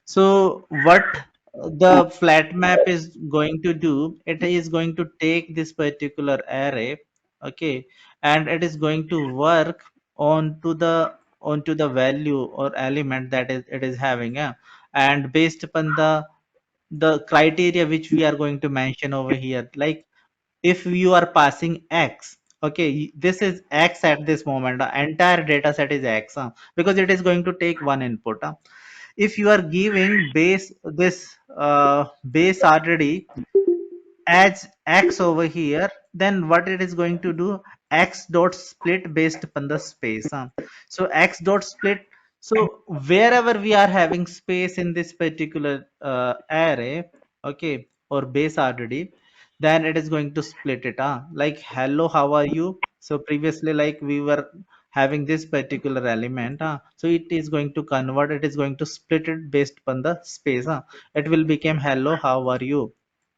So what the flat map is going to do, it is going to take this particular array, okay, and it is going to work onto the value or element that is it is having, yeah, and based upon the criteria which we are going to mention over here, like if you are passing x, okay, this is x at this moment, the entire data set is x, because it is going to take one input. If you are giving base RDD as x over here, then what it is going to do, x dot split based upon the space, so x dot split, so wherever we are having space in this particular array, okay, or base RDD, then it is going to split it, like hello how are you. So previously like we were having this particular element, so it is going to convert, it is going to split it based upon the space, it will become hello how are you,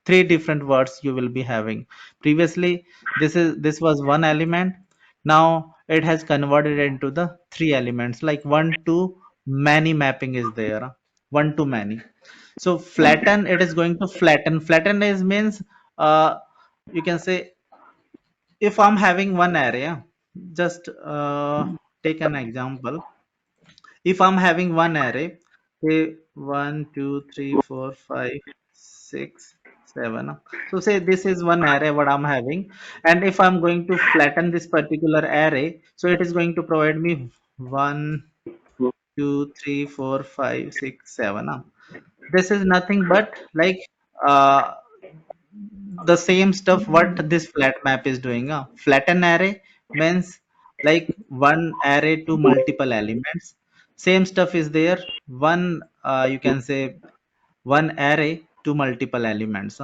three different words you will be having. Previously this was one element, now it has converted into the three elements, like one to many mapping is there, one to many. So flatten, it is going to flatten is means you can say if I'm having one area, just take an example. If I'm having one array, say 1, 2, 3, 4, 5, 6, 7. So say this is one array what I'm having, and if I'm going to flatten this particular array, so it is going to provide me 1, 2, 3, 4, 5, 6, 7. This is nothing but like uh, the same stuff what this flat map is doing. Flatten array means like one array to multiple elements. Same stuff is there. One you can say one array to multiple elements.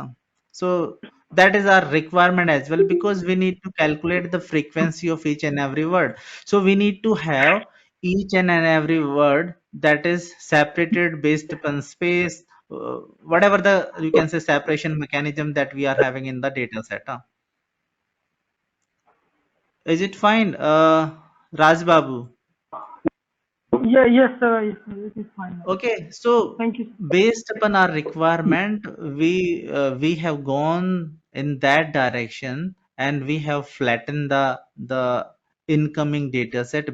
So that is our requirement as well, because we need to calculate the frequency of each and every word. So we need to have each and every word that is separated based upon space, whatever the you can say separation mechanism that we are having in the data set. Is it fine, Raj Babu? Yeah, yes, sir. Yes, sir. It is fine. Okay, so Thank you. based upon our requirement, we have gone in that direction, and we have flattened the incoming data set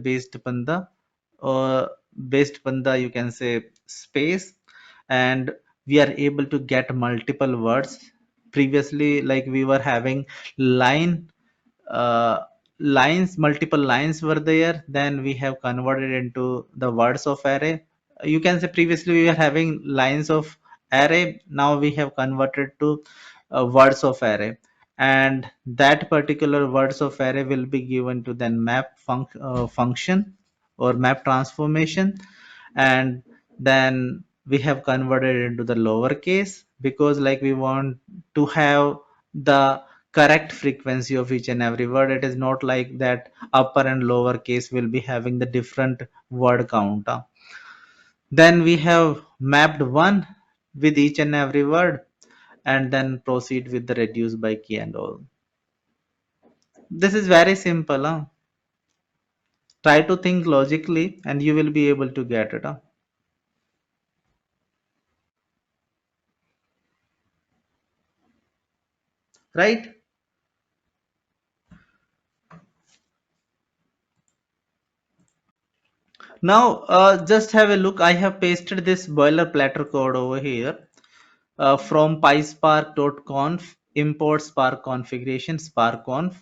uh, based upon the you can say space, and we are able to get multiple words. Previously, like we were having line uh, lines, multiple lines were there, then we have converted into the words of array. You can say previously we were having lines of array, now we have converted to words of array, and that particular words of array will be given to then function or map transformation, and then we have converted into the lowercase, because like we want to have the correct frequency of each and every word. It is not like that upper and lower case will be having the different word count. Then we have mapped one with each and every word, and then proceed with the reduce by key and all. This is very simple. Try to think logically and you will be able to get it. Right? Now, just have a look. I have pasted this boilerplate code over here from pyspark.conf, import spark configuration, sparkconf,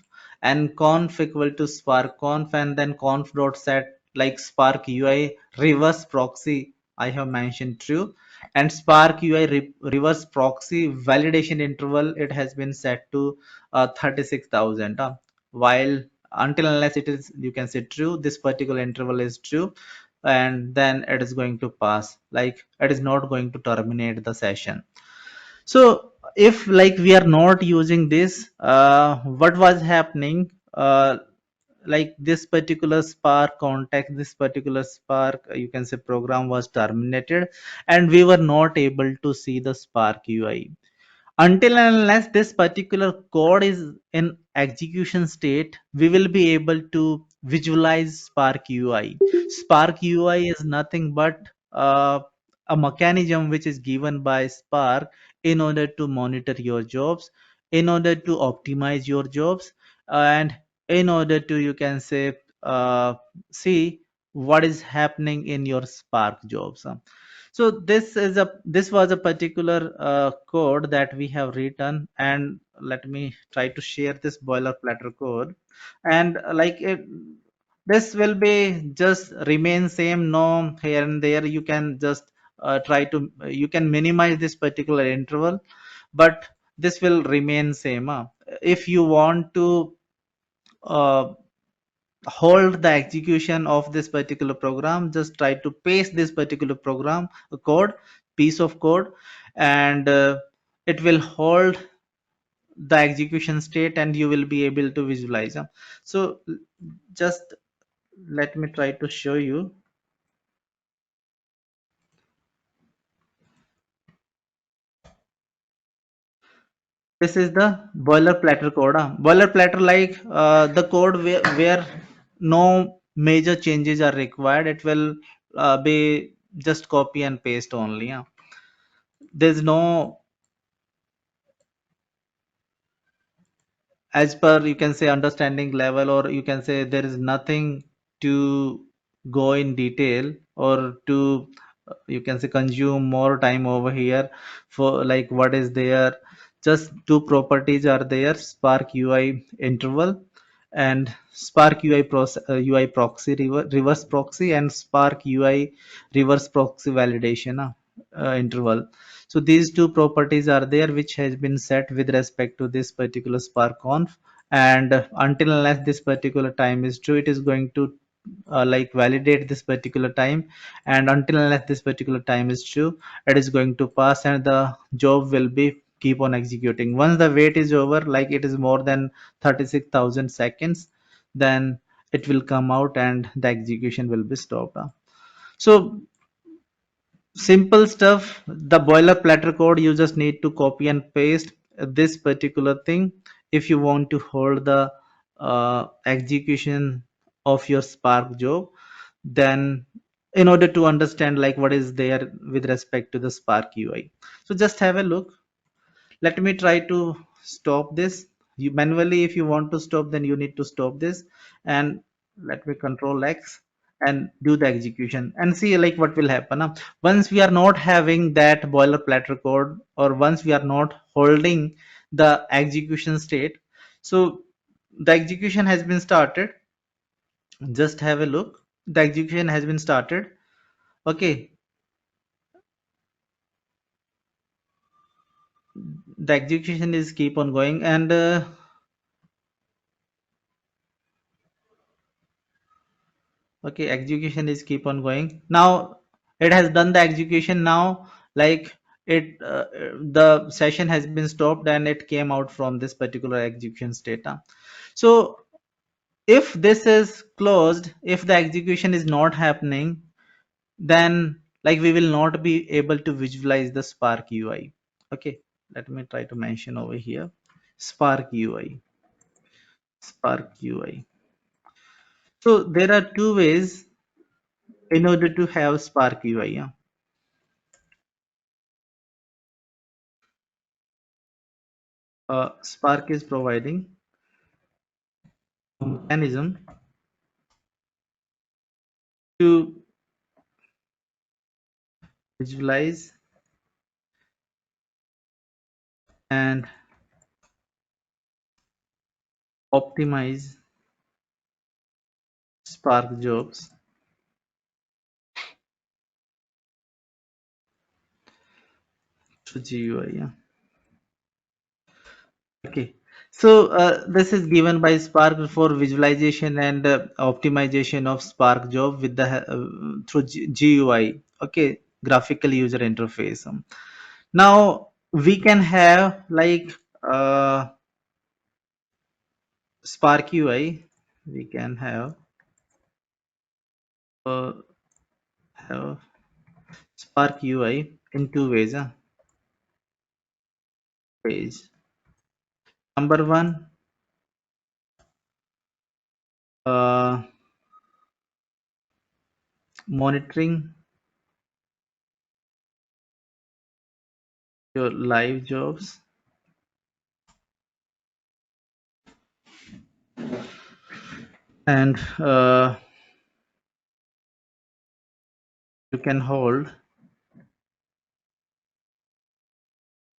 and conf equal to sparkconf, and then conf.set like spark UI reverse proxy. I have mentioned true, and spark UI reverse proxy validation interval, it has been set to 36,000. While until unless it is you can say true, this particular interval is true, and then it is going to pass, like it is not going to terminate the session. So if like we are not using this, what was happening, like this particular spark context, this particular spark you can say program was terminated, and we were not able to see the spark UI until and unless this particular code is in execution state. We will be able to visualize spark UI. Spark UI is nothing but a mechanism which is given by Spark in order to monitor your jobs, in order to optimize your jobs, and in order to you can say see what is happening in your Spark jobs. So this was a particular code that we have written, and let me try to share this boilerplate code, and this will be just remain same, no here and there. You can just try to you can minimize this particular interval, but this will remain same. If you want to uh, hold the execution of this particular program, just try to paste this particular program code, piece of code, and it will hold the execution state and you will be able to visualize. So just let me try to show you. This is the boilerplate code. Boilerplate, like the code where no major changes are required. It will be just copy and paste only. There's no, as per you can say understanding level, or you can say there is nothing to go in detail or to you can say consume more time over here for like what is there. Just two properties are there: spark UI interval and spark UI proxy reverse proxy, and spark UI reverse proxy validation interval. So these two properties are there which has been set with respect to this particular spark conf, and until unless this particular time is true, it is going to like validate this particular time, and until unless this particular time is true, it is going to pass and the job will be keep on executing. Once the wait is over, like it is more than 36,000 seconds, then it will come out and the execution will be stopped. So simple stuff, the boilerplate code, you just need to copy and paste this particular thing if you want to hold the execution of your Spark job. Then in order to understand like what is there with respect to the Spark UI, so just have a look. Let me try to stop this. You manually, if you want to stop, then you need to stop this, and let me control X and do the execution and see like what will happen. Once we are not having that boilerplate code, or once we are not holding the execution state, so the execution has been started. Just have a look, the execution has been started. Okay, the execution is keep on going, and okay, execution is keep on going. Now it has done the execution. Now like it the session has been stopped and it came out from this particular execution state. So if this is closed, if the execution is not happening, then like we will not be able to visualize the Spark UI. Okay, let me try to mention over here Spark UI. Spark UI. So there are two ways in order to have Spark UI. Yeah? Spark is providing a mechanism to visualize and optimize Spark jobs through GUI. Yeah. Okay. So this is given by Spark for visualization and optimization of Spark job with the through GUI. Okay, graphical user interface. Now we can have like Spark UI. We can uh, have Spark UI in two ways. Ways. Number one, uh, monitoring your live jobs, and you can hold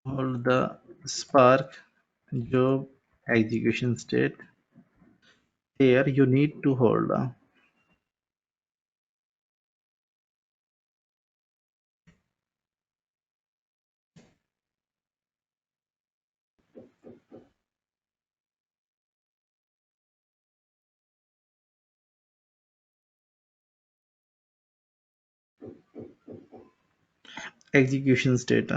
the Spark job execution state. Here you need to hold execution state.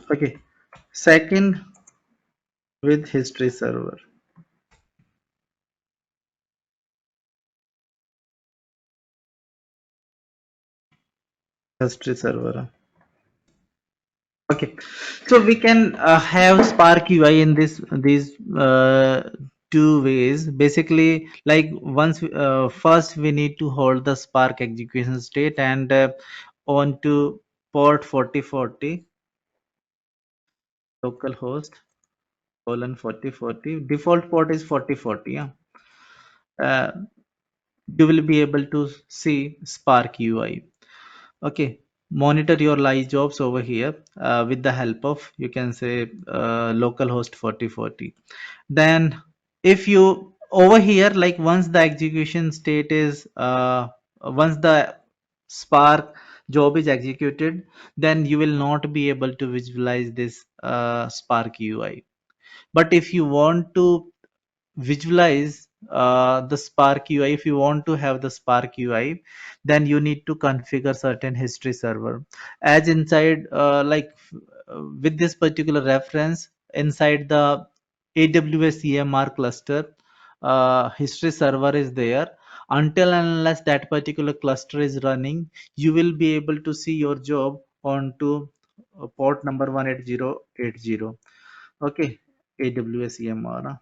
Okay. Second, with history server. History server. Okay, so we can have Spark UI in these two ways. Basically, like once first we need to hold the Spark execution state and on to port 4040 localhost colon 4040. Default port is 4040. Yeah, uh, you will be able to see Spark UI. Okay, monitor your live jobs over here with the help of, you can say, localhost 4040. Then if you over here, like once the execution state is once the Spark job is executed, then you will not be able to visualize this Spark UI. But if you want to visualize the Spark UI, if you want to have the Spark UI, then you need to configure certain history server. As inside, with this particular reference, inside the AWS EMR cluster, history server is there. Until and unless that particular cluster is running, you will be able to see your job onto port number 18080. Okay, AWS EMR,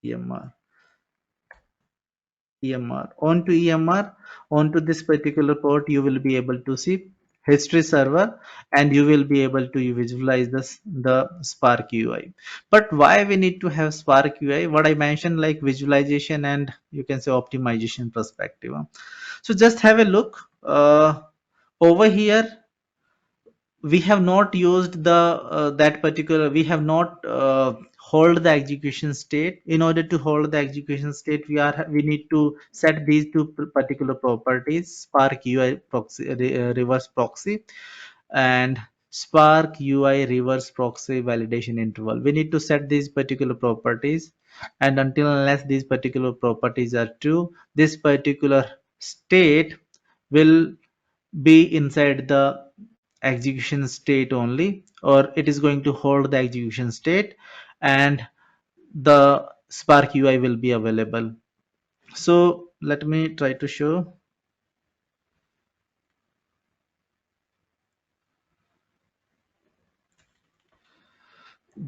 EMR, EMR. Onto EMR, onto this particular port, you will be able to see history server, and you will be able to visualize the Spark UI. But why we need to have Spark UI? What I mentioned, like visualization and you can say optimization perspective. So just have a look over here. We have not used the that particular, we have not hold the execution state. In order to hold the execution state, we need to set these two particular properties: Spark UI proxy, reverse proxy, and Spark UI reverse proxy validation interval. We need to set these particular properties, and until unless these particular properties are true, this particular state will be inside the execution state only, or it is going to hold the execution state, and the Spark UI will be available. So let me try to show.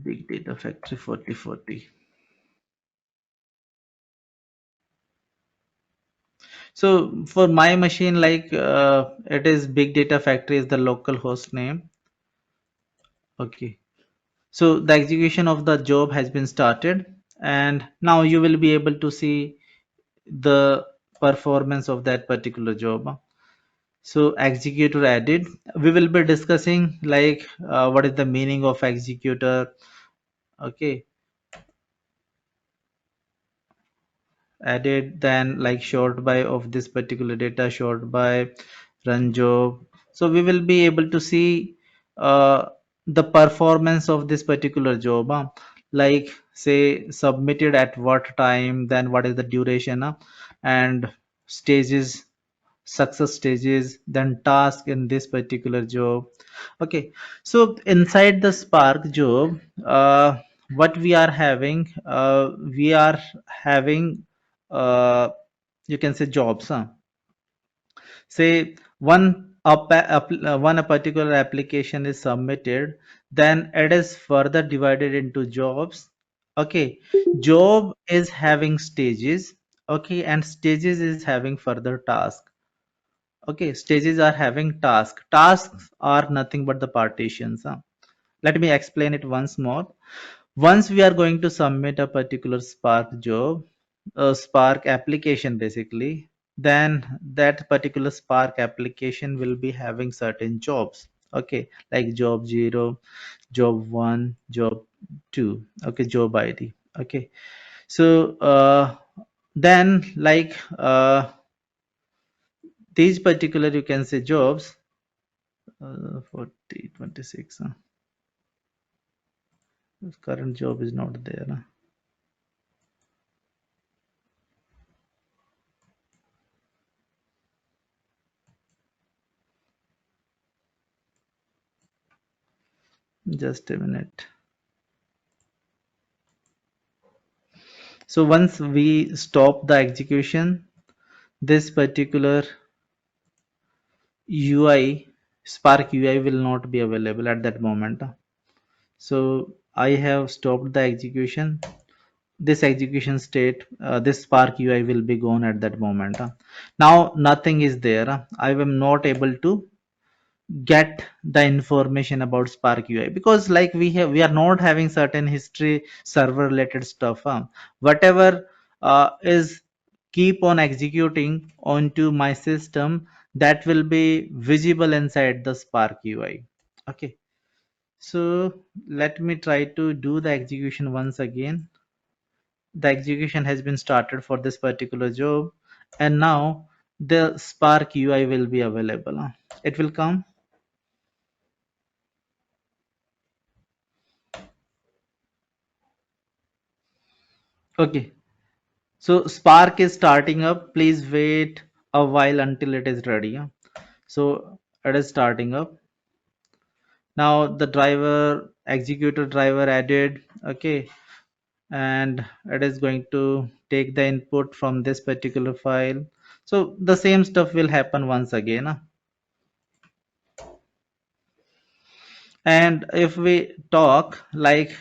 Big Data Factory 4040. So for my machine, like it is Big Data Factory is the local host name. Okay. So the execution of the job has been started, and now you will be able to see the performance of that particular job. So executor added. We will be discussing like what is the meaning of executor. Okay, added, then like short by of this particular data, short by run job. So we will be able to see the performance of this particular job, like say submitted at what time, then what is the duration, and stages, success stages, then task in this particular job. Okay, so inside the Spark job, what we are having you can say jobs, say one a particular application is submitted, then it is further divided into jobs. Okay, job is having stages. Okay, and stages is having further task. Okay, stages are having task. Tasks are nothing but the partitions. Let me explain it once more. Once we are going to submit a particular Spark job, a Spark application basically, then that particular Spark application will be having certain jobs. Okay, like job 0, job 1, job 2. Okay, job ID. Okay, so then like these particular you can say jobs 40 26, this current job is not there, just a minute. So once we stop the execution, this particular UI, Spark UI will not be available at that moment. So I have stopped the execution. This execution state, this Spark UI will be gone at that moment. Now nothing is there. I am not able to get the information about Spark UI, because like we are not having certain history server related stuff. Whatever is keep on executing onto my system, that will be visible inside the Spark UI. Okay, so let me try to do the execution once again. The execution has been started for this particular job, and now the Spark UI will be available. It will come. Okay, So Spark is starting up. Please wait a while until it is ready. Yeah. So it is starting up. Now the driver, executor driver added. Okay. And it is going to take the input from this particular file. So the same stuff will happen once again. And if we talk like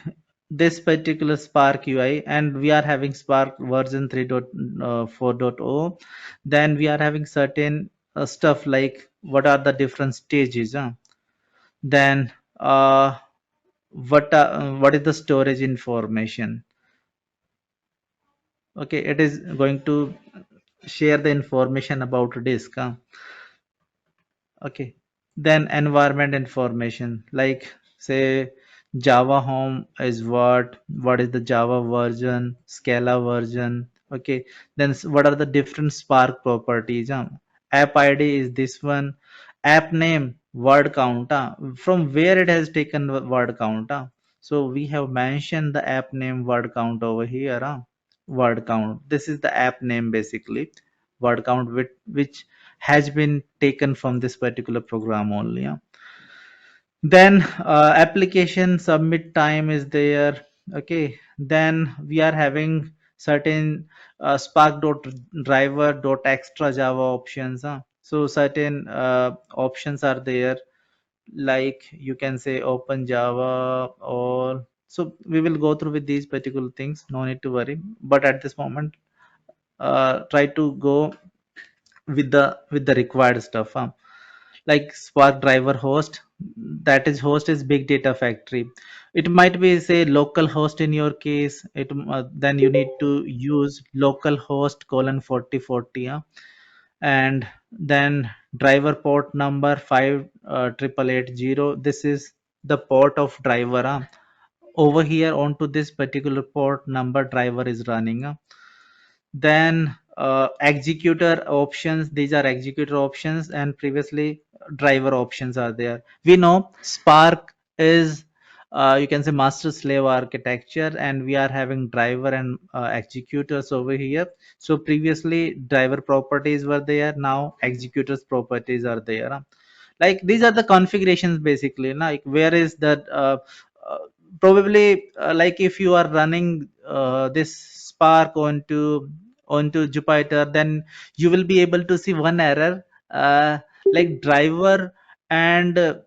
this particular Spark UI, and we are having Spark version 3.4.0, then we are having certain stuff like what are the different stages, then what is the storage information. Okay, it is going to share the information about disk. Okay, then environment information like say Java home is what is the Java version, Scala version. Okay, then what are the different Spark properties? App ID is this one, app name, word count, from where it has taken word count. So we have mentioned the app name word count over here. Word count, this is the app name basically, word count which has been taken from this particular program only. Then application submit time is there. Okay, then we are having certain spark dot driver dot extra Java options. So certain options are there, like you can say open Java, or so we will go through with these particular things, no need to worry. But at this moment try to go with the required stuff, like Spark driver host, that is host is big data factory. It might be say local host in your case. Then you need to use local host colon 4040, and then driver port number 5880. This is the port of driver. Over here onto this particular port number driver is running. Then executor options, these are executor options, and previously driver options are there. We know Spark is you can say master slave architecture, and we are having driver and executors over here. So previously driver properties were there, now executors properties are there. Like these are the configurations basically, like where is that uh, probably like if you are running this Spark onto Jupyter, then you will be able to see one error, like driver and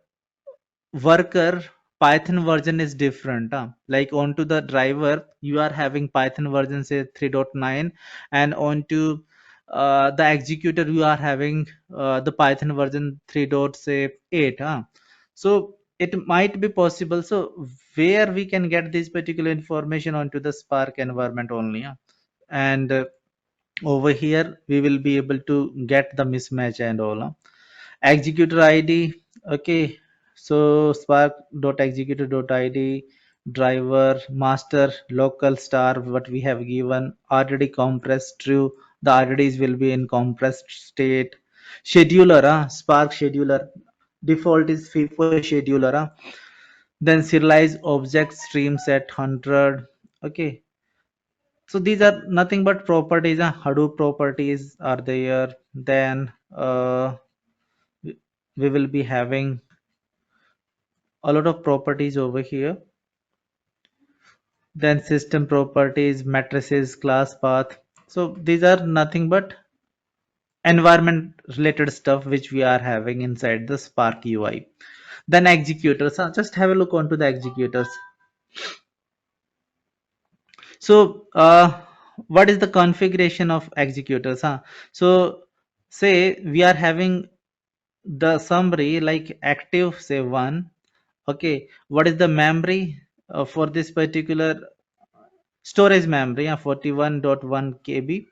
worker Python version is different. Like onto the driver you are having Python version say 3.9, and onto the executor you are having the Python version 3. Say 8. So it might be possible, so where we can get this particular information onto the Spark environment only. And over here we will be able to get the mismatch and all. Executor ID. Okay, so spark dot executor dot id driver master local star, what we have given RDD compressed true, the RDDs will be in compressed state. Scheduler, Spark scheduler default is FIFO scheduler. Then serialize object stream set 100. Okay, so these are nothing but properties. Hadoop properties are there. Then we will be having a lot of properties over here. Then system properties, matrices, class path. So these are nothing but environment related stuff which we are having inside the Spark UI. Then executors. Just have a look onto the executors. So what is the configuration of executors? So say we are having the summary like active say 1. Okay, what is the memory for this particular storage memory? 41.1 KB.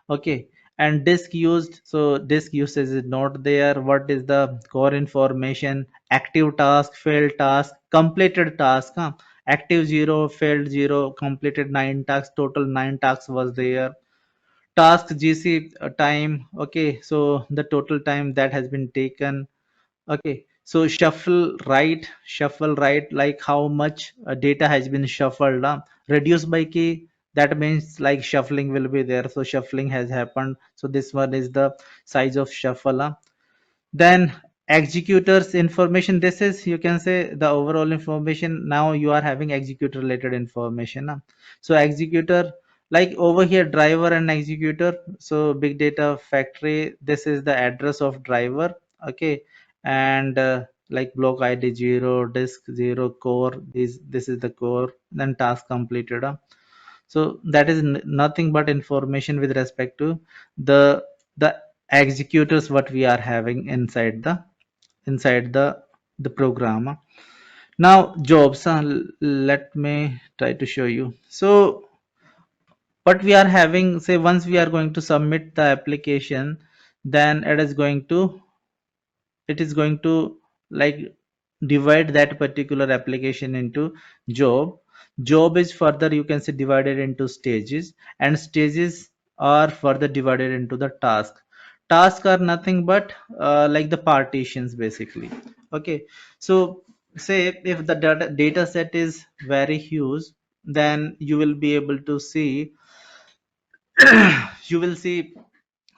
Okay, and disk used, so disk usage is not there. What is the core information? Active task, failed task, completed task. Active 0, failed 0, completed 9 tasks, total 9 tasks was there. Task GC time. Okay, so the total time that has been taken. Okay, so shuffle right, like how much data has been shuffled. Reduce by key, that means like shuffling will be there. So shuffling has happened. So this one is the size of shuffle. Then executors information, this is, you can say, the overall information. Now you are having executor related information. So executor, like over here, driver and executor. So big data factory, this is the address of driver. Okay. And like block id 0, disk 0, core, this is the core, then task completed. So that is nothing but information with respect to the executors what we are having inside the program. Now jobs, let me try to show you. So what we are having, say once we are going to submit the application, then it is going to like divide that particular application into job. Job is further, you can say, divided into stages, and stages are further divided into the task are nothing but like the partitions basically. Okay. So say if the data set is very huge, then you will be able to see you will see,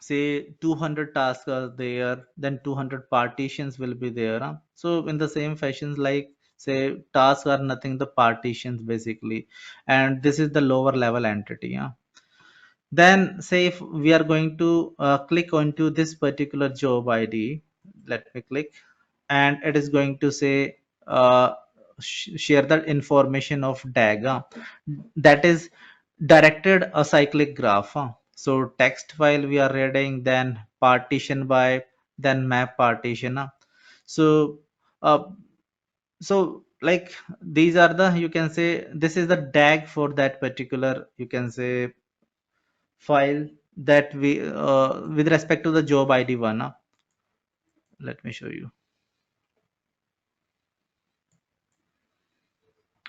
say 200 tasks are there, then 200 partitions will be there, so in the same fashions, like say tasks are nothing the partitions basically, and this is the lower level entity. Then say if we are going to click onto this particular job id, let me click, and it is going to say share the information of DAG, that is directed acyclic graph. So text file we are reading, then partition by, then map partition. So uh, so like these are the, you can say, this is the DAG for that particular, you can say, file that we with respect to the job id one. Let me show you.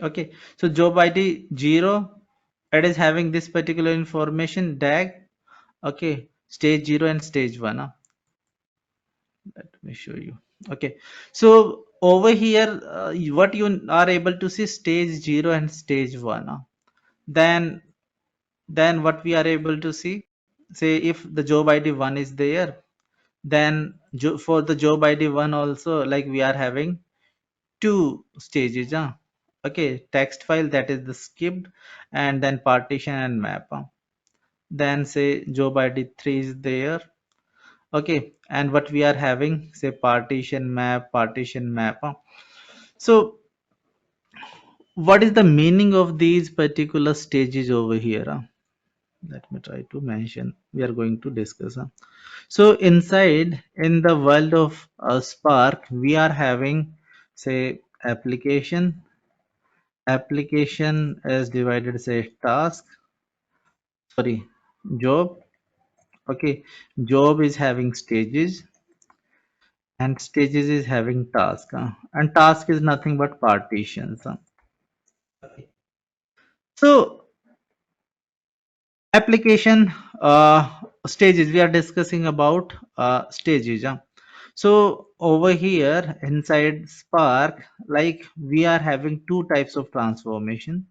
Okay, so job id 0, it is having this particular information DAG. Okay, stage 0 and stage 1. Let me show you. Okay, so over here, what you are able to see, stage 0 and stage 1. Then what we are able to see, say if the job id 1 is there, then for the job id 1 also, like we are having two stages. Okay, text file, that is the skipped, and then partition and map. Then say job id 3 is there. Okay, and what we are having, say partition map. So what is the meaning of these particular stages over here? Let me try to mention, we are going to discuss. So inside, in the world of Spark, we are having, say, application is divided, say, sorry job. Okay, job is having stages, and stages is having task, and task is nothing but partitions. Okay. So application stages, we are discussing about stages. So over here inside Spark, like we are having two types of transformation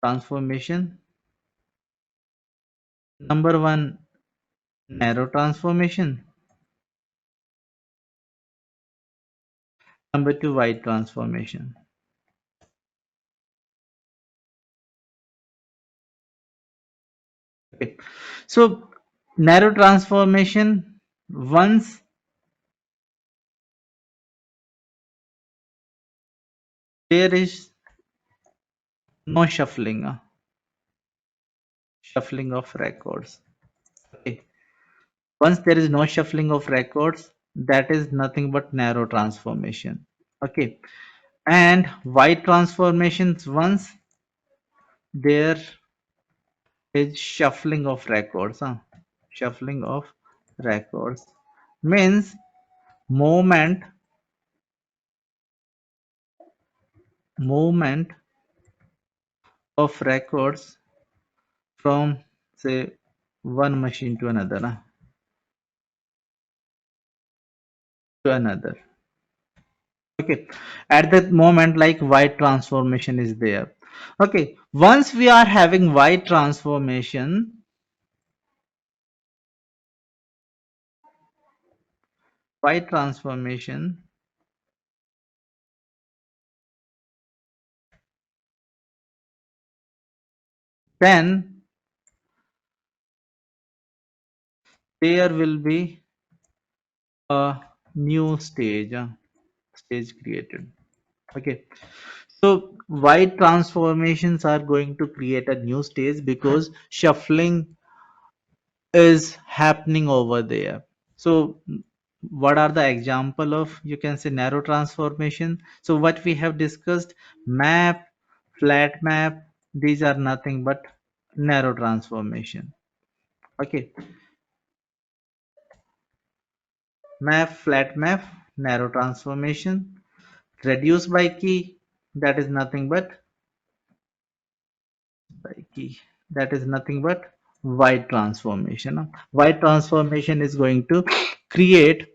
transformation. Number one, narrow transformation. Number two, wide transformation. Okay. So narrow transformation, once there is no shuffling of records. Okay. Once there is no shuffling of records, that is nothing but narrow transformation. Okay. And wide transformations, once there is shuffling of records. Shuffling of records means movement of records from, say, one machine to another. to another. Okay, at that moment, like white transformation is there. Okay, once we are having white transformation, then there will be a new stage created. Okay, so white transformations are going to create a new stage because shuffling is happening over there. So what are the example of, you can say, narrow transformation? So what we have discussed, map, flat map, these are nothing but narrow transformation. Okay, map, flat map, narrow transformation, reduce by key, that is nothing but by key, that is nothing but white transformation. White transformation is going to create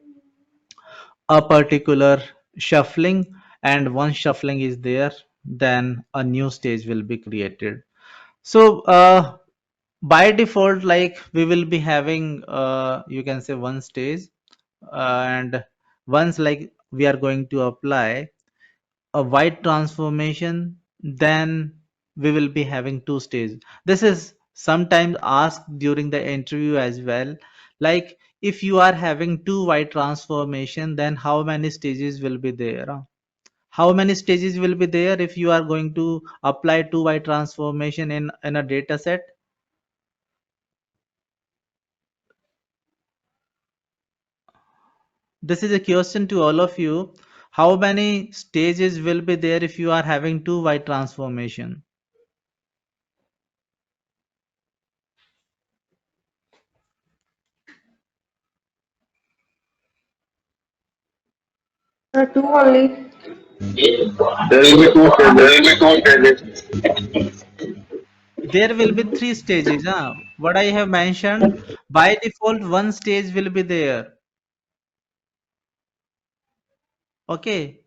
a particular shuffling, and once shuffling is there, then a new stage will be created. So by default, like we will be having you can say one stage, and once like we are going to apply a white transformation, then we will be having two stages. This is sometimes asked during the interview as well. Like if you are having two white transformation, then how many stages will be there? How many stages will be there if you are going to apply two white transformation in a data set? This is a question to all of you. How many stages will be there if you are having two white transformation? Two only. There will be two stages. There will be three stages. What I have mentioned, by default, one stage will be there. Okay.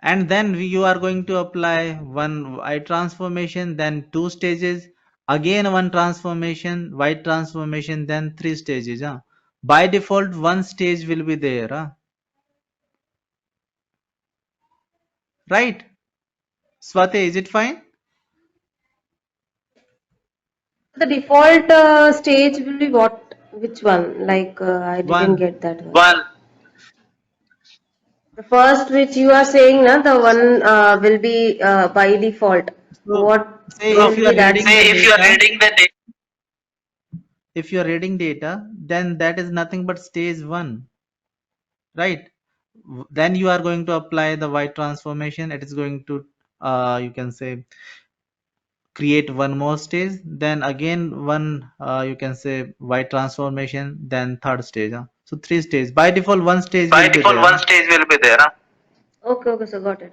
And then you are going to apply one white transformation, then two stages, again one transformation, white transformation, then three stages. By default, one stage will be there. Right? Swati, is it fine? The default stage will be what? Which one? Like I didn't One. get that one. The first which you are saying, na, the one will be by default. So What say if will you be are that reading the stage? data, if you are reading data, then that is nothing but stage one, right? Then you are going to apply the white transformation. It is going to you can say create one more stage, then again one you can say white transformation, then third stage. So three stages. By default, one stage will be there. Okay, okay, so got it.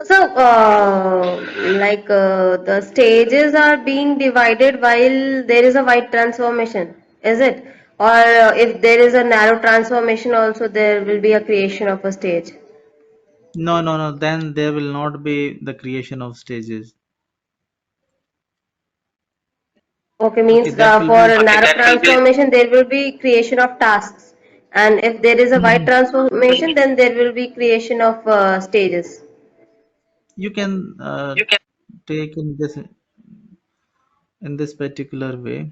So, like the stages are being divided while there is a white transformation, is it? Or if there is a narrow transformation, also there will be a creation of a stage. No, no, no. Then there will not be the creation of stages. Okay, Okay, means that will for be. a narrow transformation, there will be creation of tasks. And if there is a white transformation, then there will be creation of stages. You can take in this particular way.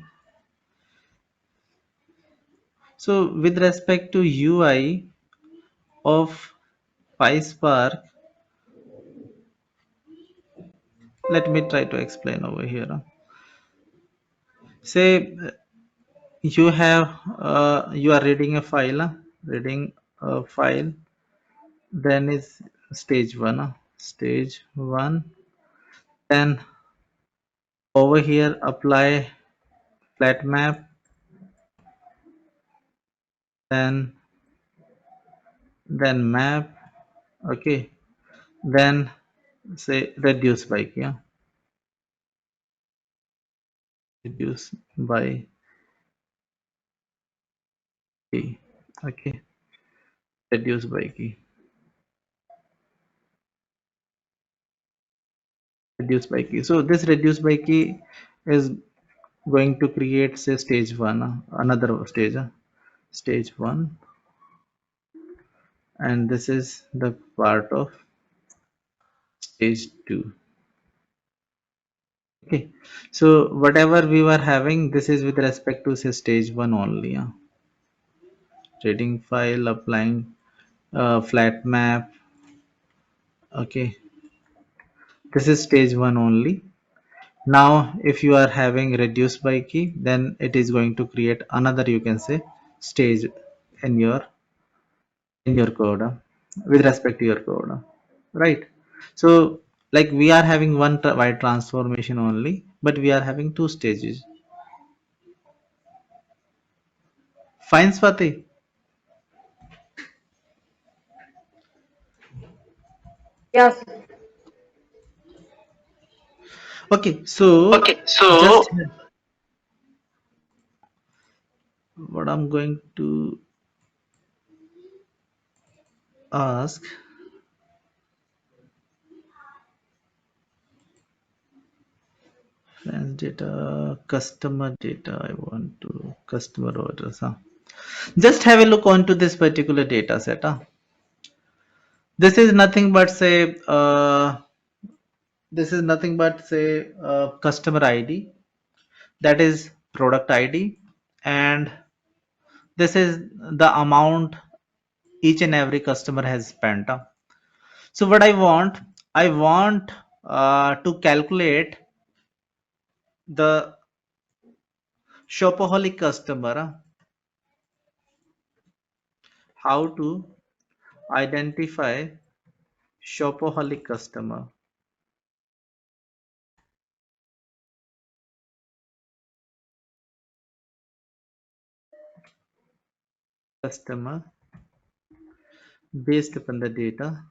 So with respect to UI of PySpark, let me try to explain over here. Say you are reading a file, reading a file, then is stage one, stage one. Then over here apply flat map, then map. Okay, then say reduce by key, reduce by key. Okay, reduce by key, reduce by key. So this reduce by key is going to create say stage 1, another stage, stage 1, and this is the part of stage 2. Okay, so whatever we were having, this is with respect to say stage 1 only. Trading file, applying flat map. Okay, this is stage 1 only. Now if you are having reduce by key, then it is going to create another, you can say, stage in your code, with respect to your code, right? So like we are having one wide transformation only, but we are having two stages. Fine, Swati. Yes. Okay, so Okay, so just what I'm going to ask, friends data, customer data, I want to customer orders, just have a look onto this particular data set. This is nothing but say customer ID, that is product ID, and this is the amount each and every customer has spent. So what I want to calculate the shopaholic customer. How to identify shopaholic customer based upon the data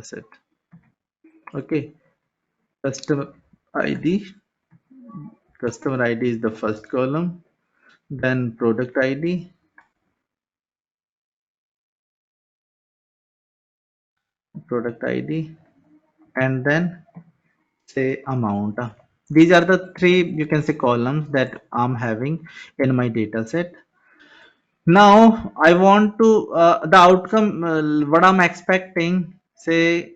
set. Okay, customer ID. Customer ID is the first column, then product ID, and then say amount. These are the three, you can say, columns that I'm having in my data set. Now I want to the outcome, what I'm expecting, say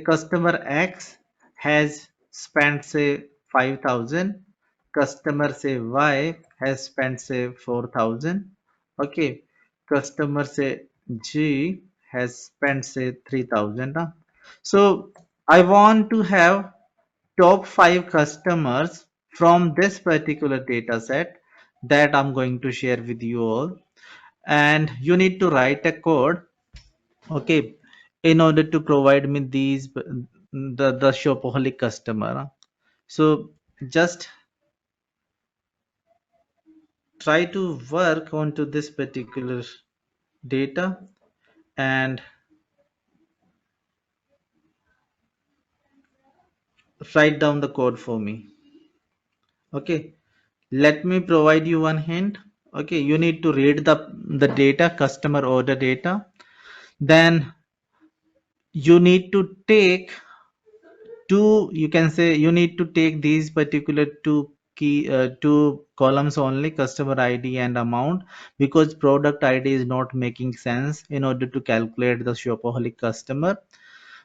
customer X has spent say 5,000, customer say Y has spent say 4,000. Okay, customer say G has spent say 3,000. So I want to have top 5 customers from this particular data set that I'm going to share with you all, and you need to write a code, okay, in order to provide me these the shopaholic customer. So just try to work onto this particular data and write down the code for me. Okay, let me provide you one hint. Okay, you need to read the data, customer order data, then you need to take two, you can say you need to take these particular two columns only, customer ID and amount, because product ID is not making sense in order to calculate the shopaholic customer.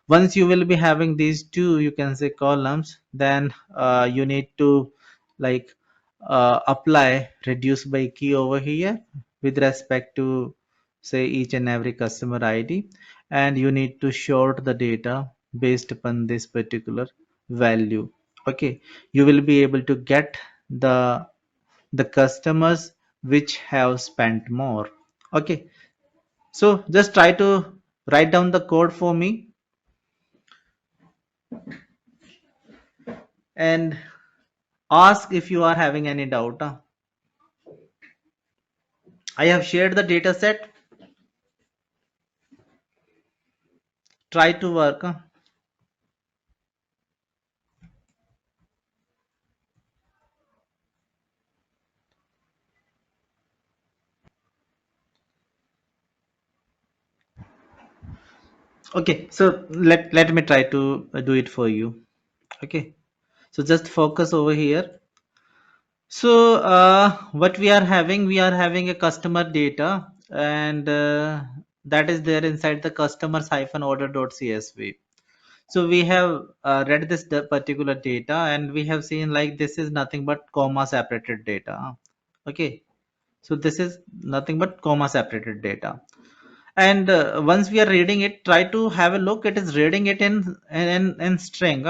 Once you will be having these two, you can say, columns, then you need to like apply reduce by key over here with respect to say each and every customer ID, and you need to sort the data based upon this particular value. Okay, you will be able to get the customers which have spent more. Okay, so just try to write down the code for me and ask if you are having any doubt. I have shared the data set. Try to work. Okay, so let me try to do it for you. Okay, so just focus over here. So what we are having a customer data, and that is there inside the customers-order.csv. So we have read this particular data, and we have seen like this is nothing but comma separated data. Okay, so this is nothing but comma separated data. And once we are reading it, try to have a look. It is reading it in string,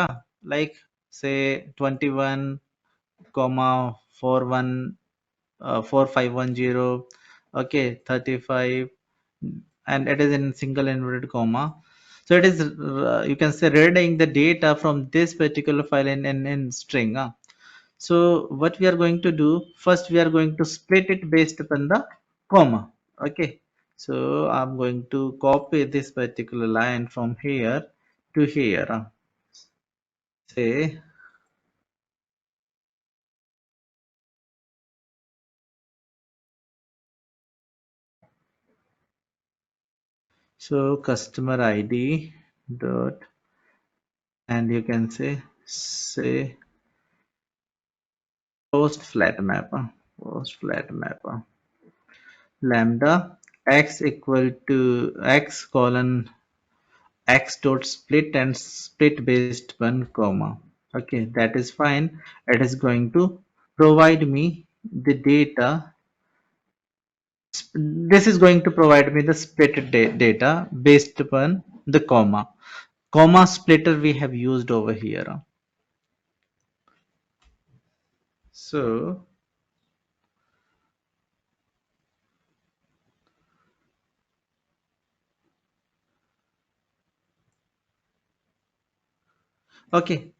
like say 21 comma 4510, okay, 35, and it is in single inverted comma. So it is you can say reading the data from this particular file in string. So what we are going to do, first we are going to split it based upon the comma. Okay, so I'm going to copy this particular line from here to here. Say, so customer ID dot, and you can say post flat map, post flat map, lambda x equal to x colon x dot split and split based one comma. Okay, that is fine. It is going to provide me the data. This is going to provide me the split data based upon the comma. Comma splitter we have used over here. So okay,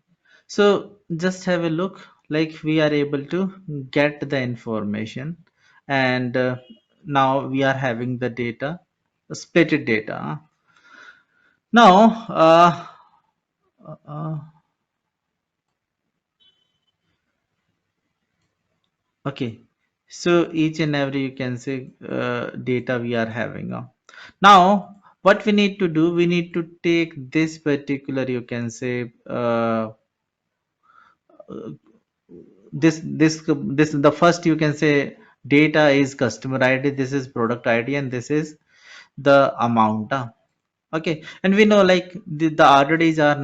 so just have a look, like we are able to get the information, and now we are having the data, splitted data. Now, uh, okay, so each and every you can say data we are having. Now, what we need to do, we need to take this particular you can say this the first you can say data is customer ID, this is product ID, and this is the amount. Okay, and we know like the RDDs are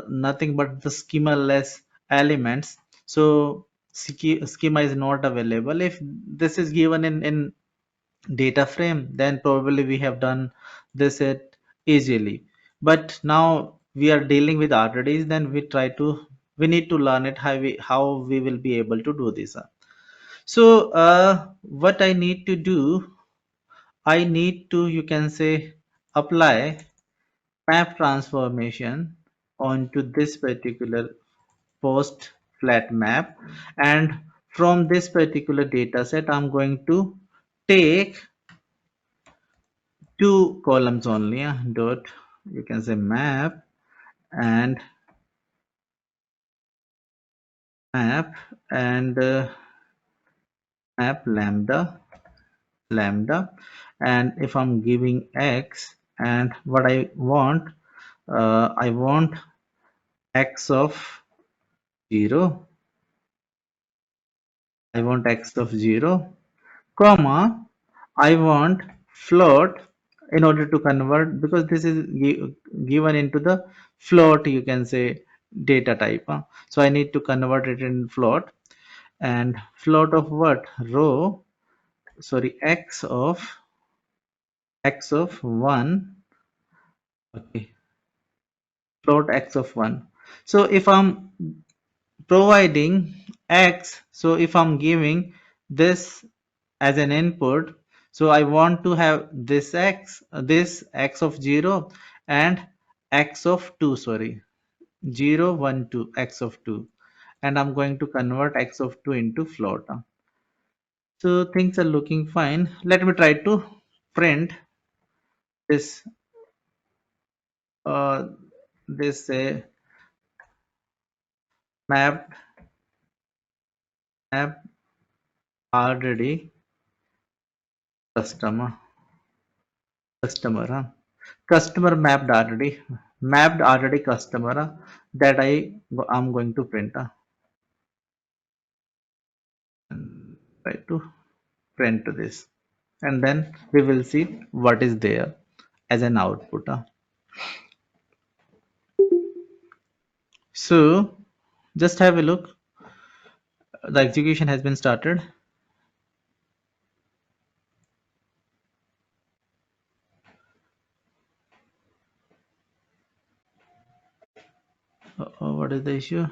nothing but the schema-less elements. So schema is not available. If this is given in data frame, then probably we have done this it easily. But now we are dealing with RDDs, then we need to learn it how we will be able to do this. So what I need to do, I need to you can say apply map transformation onto this particular post flat map, and from this particular data set I'm going to take two columns only, dot you can say map and map and map lambda, and if I'm giving x, and what I want x of 0, I want x of 0, comma, I want float in order to convert, because this is given into the float you can say data type. So I need to convert it in float, and float of what, row, sorry, x of 1. Okay, float x of 1. So if I'm providing x, so if I'm giving this as an input, so I want to have this x of 0 and x of 2, sorry, 0 1 2, x of 2, and I'm going to convert x of 2 into float. So things are looking fine. Let me try to print this uh, this map map RDD customer. customer mapped already customer that I'm going to print and try to print this, and then we will see what is there as an output. So just have a look. The execution has been started. What is the issue?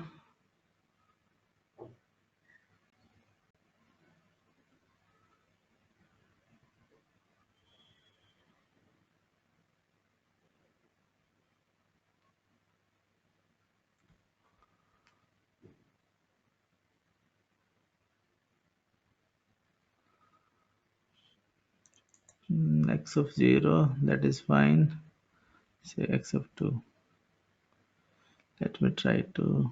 X of 0, that is fine. Say x of 2. Let me try to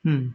hmm.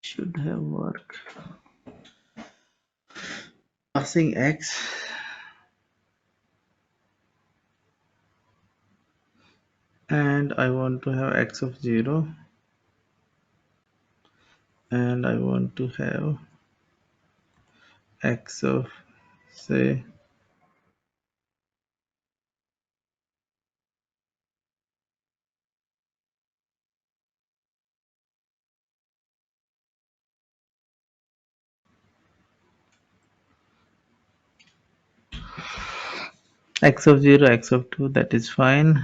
Should have work. Passing x, and I want to have x of 0, and I want to have x of, say, x of 0, x of 2, that is fine.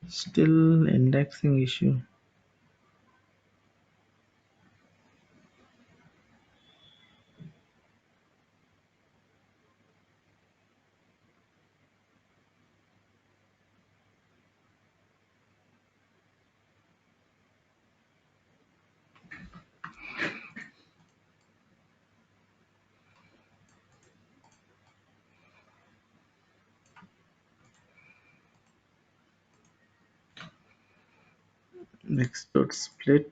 Still indexing issue. Next dot split.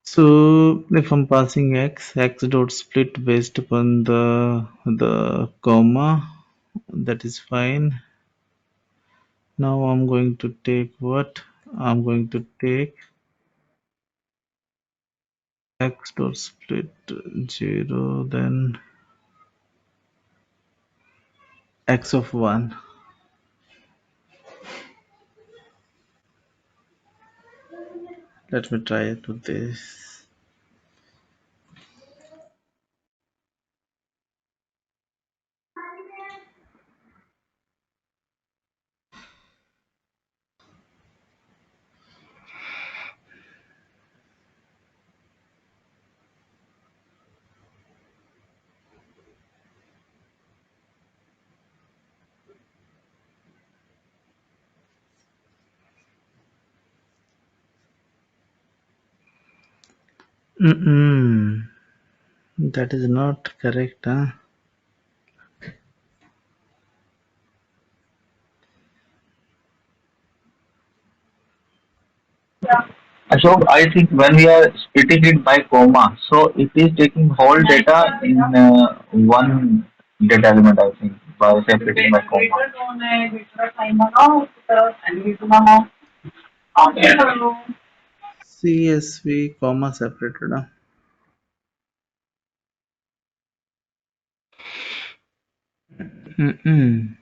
So if I'm passing x dot split based upon the comma, that is fine. Now I'm going to take what? I'm going to take x dot split 0, then x of 1. Let me try it with this. Mm-mm. That is not correct. Huh? So I think when we are splitting it by comma, so it is taking whole data in one data element, I think, by separating by comma. CSV comma separated. Huh? Mm-mm.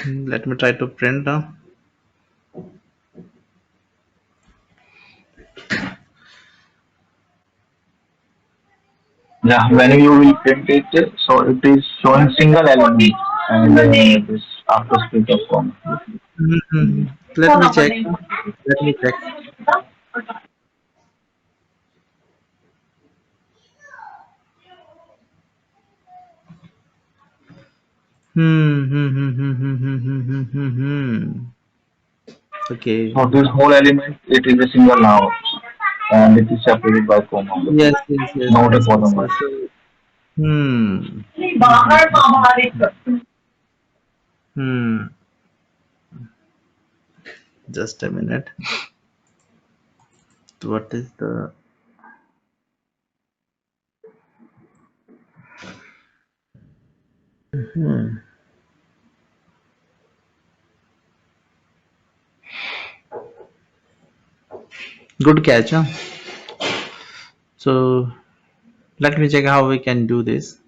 Let me try to print. Huh? Yeah, when you will print it, so it is showing single element and this after split of comma. Mm-mm. Let me check. Huh? Let me check. Okay. So this whole element, it is a single now, and it is separated by comma. Yes, yes, yes, Not a yes, yes, column. yes. So, hmm. Hmm. Just a minute. What is the? Hmm. Good catch. Huh? So let me check how we can do this.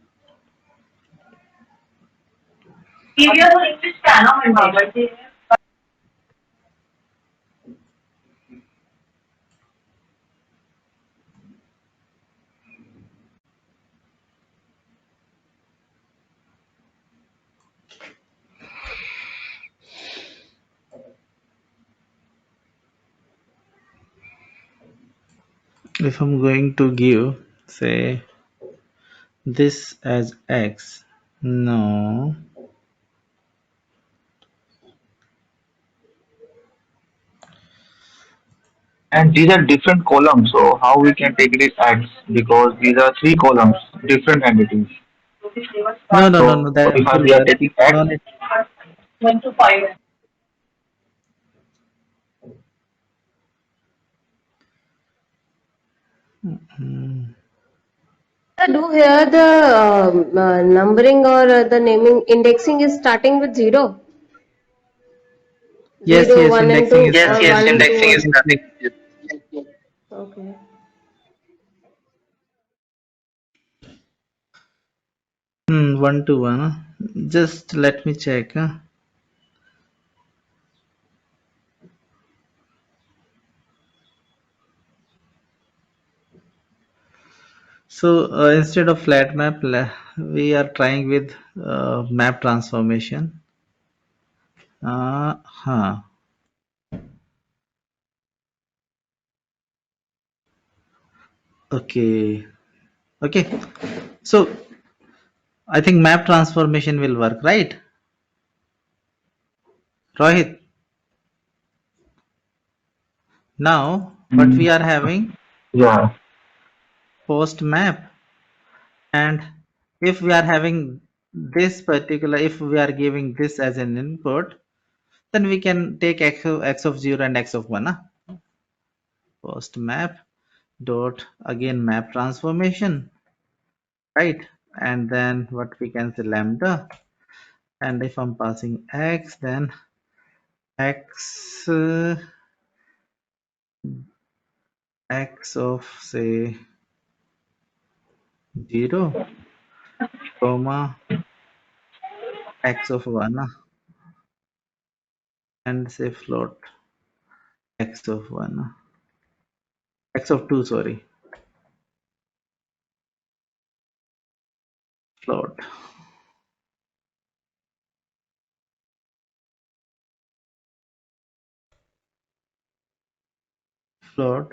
If I'm going to give, say, this as X, no. And these are different columns, so how we can take it as X? Because these are three columns, different entities. No, no, no, no. So That if we are that taking X, no need. Hmm. Do here the numbering or the naming indexing is starting with 0, Yes, 0, yes. 1 and Indexing 2, is or starting 1, with this. 2. Yes, yes. Okay. Hmm. 1 to 1. Huh? Just let me check. Huh? So instead of flat map, we are trying with map transformation. Huh. Okay. Okay. So I think map transformation will work, right? Rohit, now what we mm, are having yeah, post map, and if we are having this particular, if we are giving this as an input, then we can take x of 0 and x of 1. Huh? Post map dot again map transformation, right? And then what we can say lambda, and if I'm passing x, then x x of say 0 comma x of 1, and say float x of 1, x of 2, sorry, float float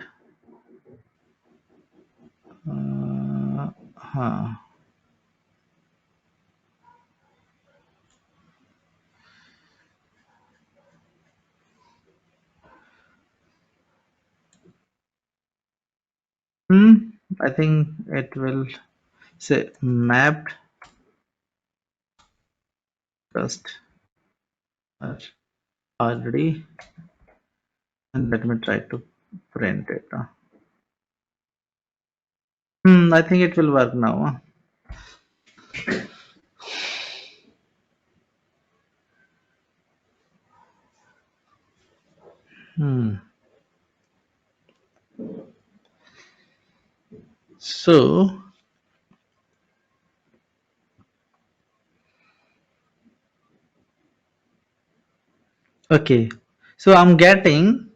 huh. I think it will say mapped customer already, and let me try to print it. I think it will work now. Hmm. So, okay. So I'm getting,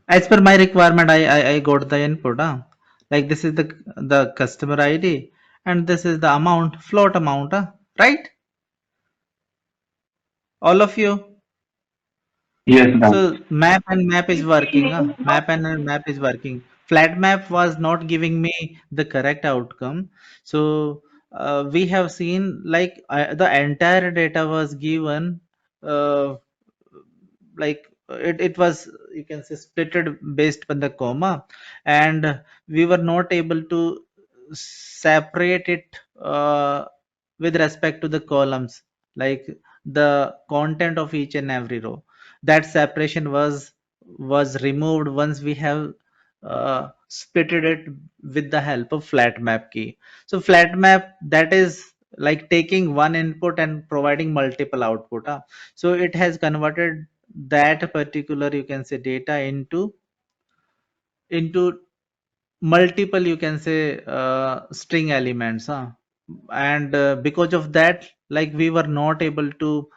as per my requirement, I got the input. Like this is the customer ID, and this is the amount, float amount, right? All of you. Yes, ma'am. So map is working. Map is working. Flat map was not giving me the correct outcome. So we have seen like the entire data was given, uh, like it was, you can say, splitted based on the comma, and we were not able to separate it with respect to the columns, like the content of each and every row. That separation was removed once we have splitted it with the help of flat map key. So flat map, that is like taking one input and providing multiple output. So it has converted that particular, you can say, data into multiple, you can say, string elements, and because of that, like we were not able to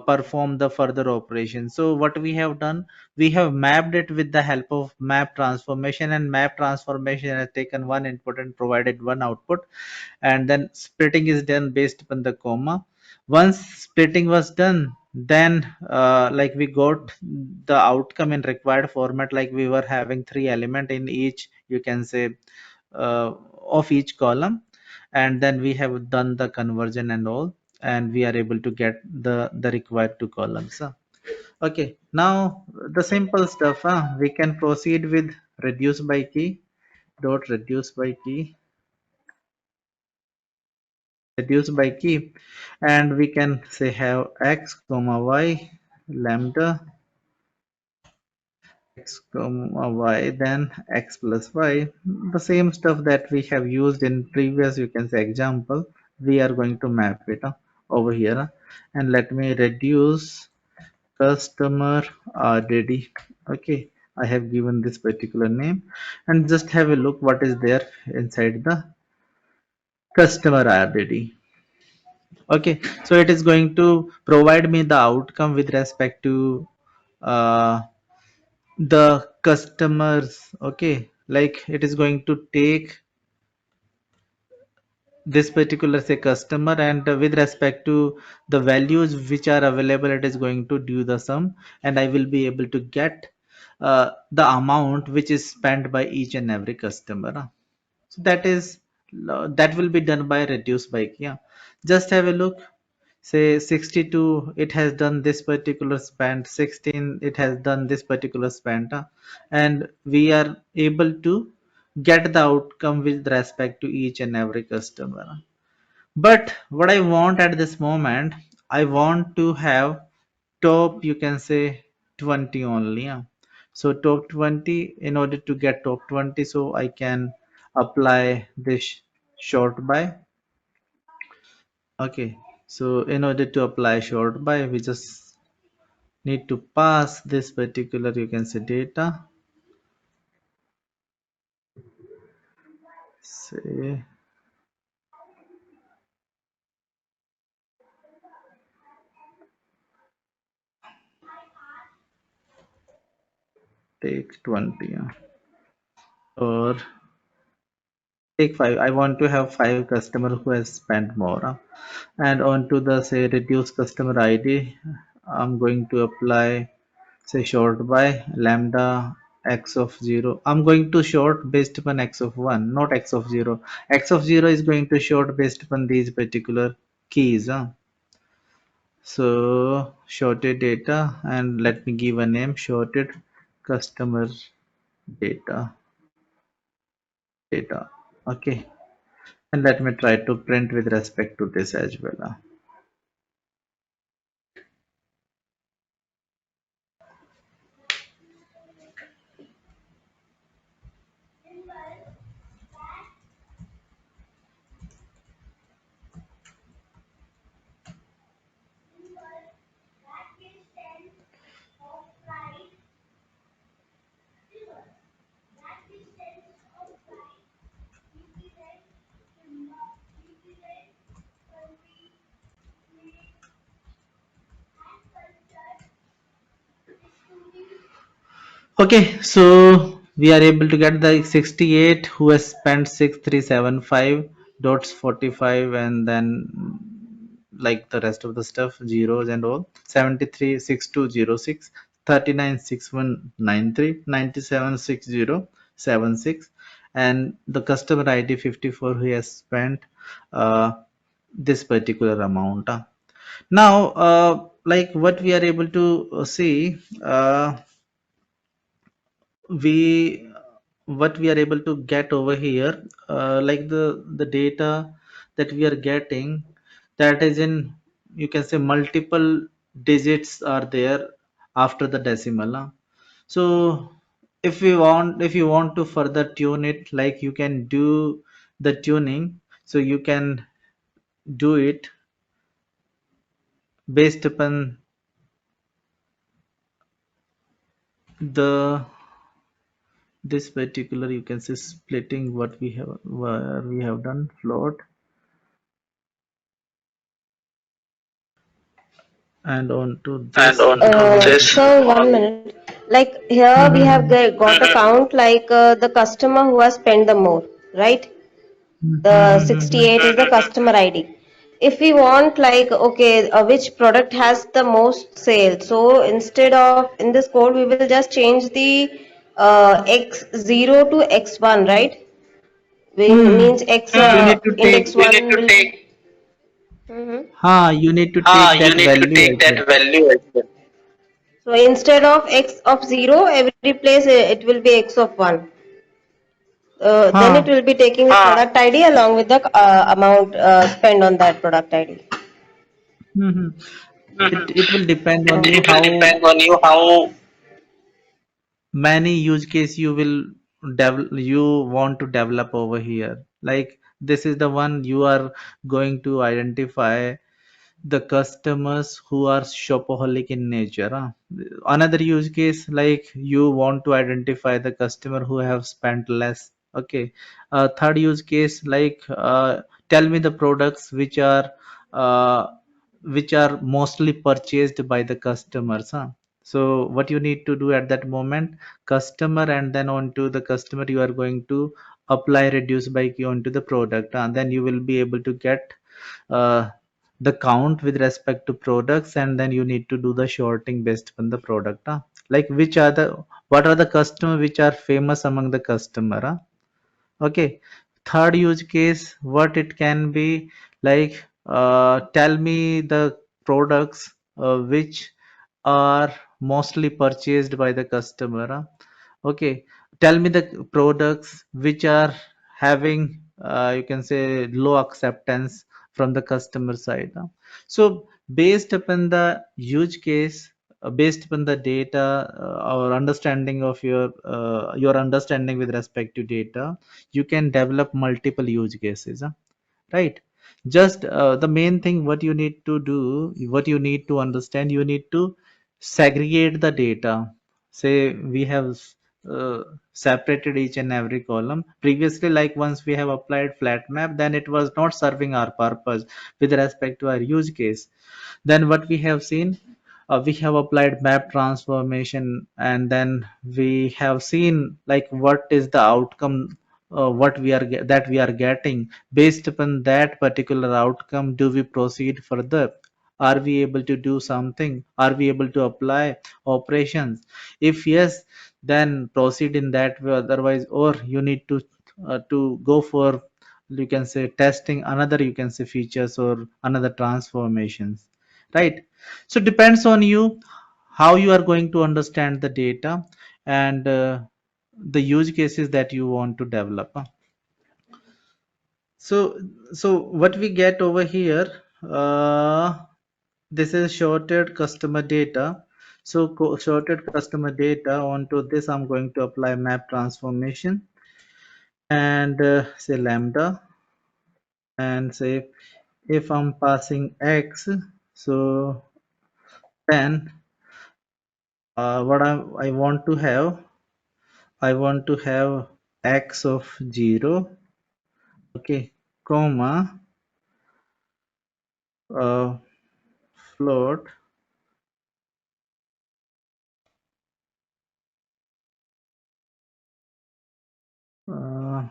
perform the further operation. So what we have done, we have mapped it with the help of map transformation, and map transformation has taken one input and provided one output, and then splitting is done based upon the comma. Once splitting was done, then like we got the outcome in required format, like we were having three element in each, you can say, of each column, and then we have done the conversion and all, and we are able to get the required two columns. Okay, now the simple stuff, we can proceed with reduce by key, dot reduce by key, reduce by key, and we can say have x comma y lambda x comma y, then x plus y, the same stuff that we have used in previous, you can say, example. We are going to map it over here, and let me reduce customer RDD. Okay, I have given this particular name, and just have a look what is there inside the customer RDD. Okay, so it is going to provide me the outcome with respect to uh, the customers. Okay, like it is going to take this particular, say, customer, and with respect to the values which are available, it is going to do the sum, and I will be able to get the amount which is spent by each and every customer. So that will be done by reduce by key. Just have a look. Say 62, it has done this particular spend, 16, it has done this particular spend, and we are able to get the outcome with respect to each and every customer. But what I want at this moment, I want to have top, you can say, 20 only. So top 20, in order to get top 20, so I can apply this short by. Okay, so in order to apply short by, we just need to pass this particular, you can say, data. Say take 20, or take 5. I want to have 5 customer who has spent more, and onto the, say, reduce customer ID, I'm going to apply, say, short by lambda x of 0. I'm going to short based upon x of 1, not x of 0. X of 0 is going to short based upon these particular keys. So shorted data, and let me give a name, shorted customer data, data. Okay, and let me try to print with respect to this as well. Okay, so we are able to get the 68 who has spent 6375 dots 45 and then like the rest of the stuff zeros and all 73 6206 39 6193 97 6076 and the customer ID 54 who has spent uh, this particular amount. Now like what we are able to see we what we are able to get over here like the data that we are getting that is in you can say multiple digits are there after the decimal so if you want to further tune it like you can do the tuning so you can do it based upon the this particular you can say splitting what we have where we have done float and on to And this on to this. So 1 minute. Like here we have Mhm. got a count like the customer who has spent the more, right? The Mhm. 68 is the customer ID. If we want like okay, which product has the most sale, so instead of in this code we will just change the x0 to x1, right? We Hmm. means x You need to take, index 1 will be. Mhm. you need to Ah, take you that need to value as take well. that value as well. So instead of x of 0, every place it will be x of 1. Then it Huh. will be taking the product ID along with the amount spent on that product ID. Hmm. It will depend on you It will how depend on you how. many use case you will develop you want to develop over here. Like this is the one you are going to identify the customers who are shopaholic in nature another use case like you want to identify the customer who have spent less okay third use case like tell me the products uh, which are mostly purchased by the customers so what you need to do at that moment customer and then onto the customer you are going to apply reduce by key onto the product and then you will be able to get uh, the count with respect to products and then you need to do the shorting based on the product like which are the what are the customer which are famous among the customer okay third use case what it can be like tell me the products which are mostly purchased by the customer okay tell me the products which are having you can say low acceptance from the customer side so based upon the use case based upon the data or understanding of your understanding with respect to data you can develop multiple use cases right just the main thing what you need to do what you need to understand you need to segregate the data say we have uh, separated each and every column previously like once we have applied flat map then it was not serving our purpose with respect to our use case then what we have seen we have applied map transformation and then we have seen like what is the outcome what that we are getting based upon that particular outcome do we proceed further are we able to do something are we able to apply operations if yes then proceed in that way otherwise or you need to go for you can say testing another you can say features or another transformations right so depends on you how you are going to understand the data and the use cases that you want to develop. So what we get over here, this is sorted customer data. So sorted customer data, onto this I'm going to apply map transformation and say lambda, and say if I'm passing x, so then what I want to have, I want to have x of 0, okay, comma, uh, float, uh,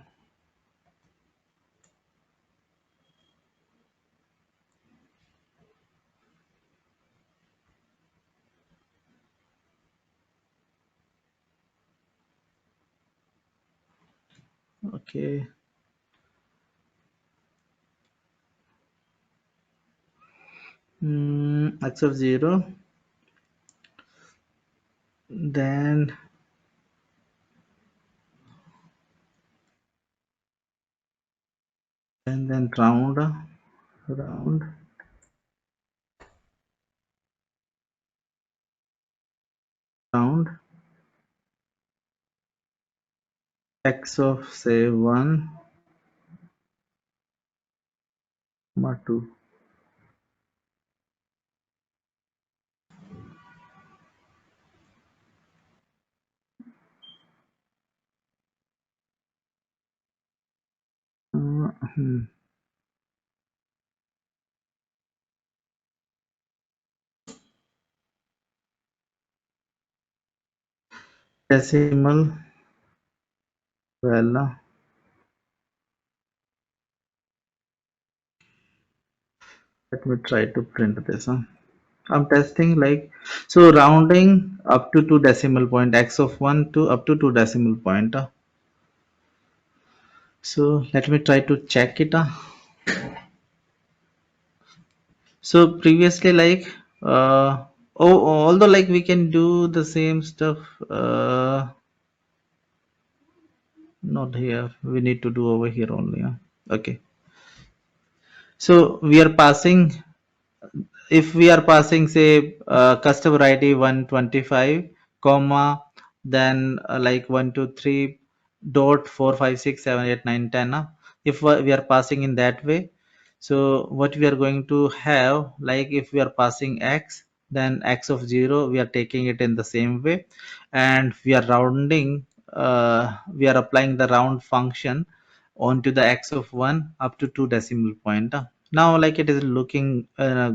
okay, x of 0, then and then round round x of say 1 comma 2. Hmm. Decimal, well, let me try to print this. I'm testing, like, so rounding up to 2 decimal point, x of 1 to up to 2 decimal point. So let me try to check it. So previously, like, although like we can do the same stuff, not here, we need to do over here only. Okay, so we are passing, if we are passing say customer id 125 comma, then like 123 dot 4567891 if we are passing in that way, so what we are going to have, like if we are passing x, then x of 0 we are taking it in the same way, and we are rounding, we are applying the round function onto the x of 1 up to 2 decimal point. Now like it is looking uh,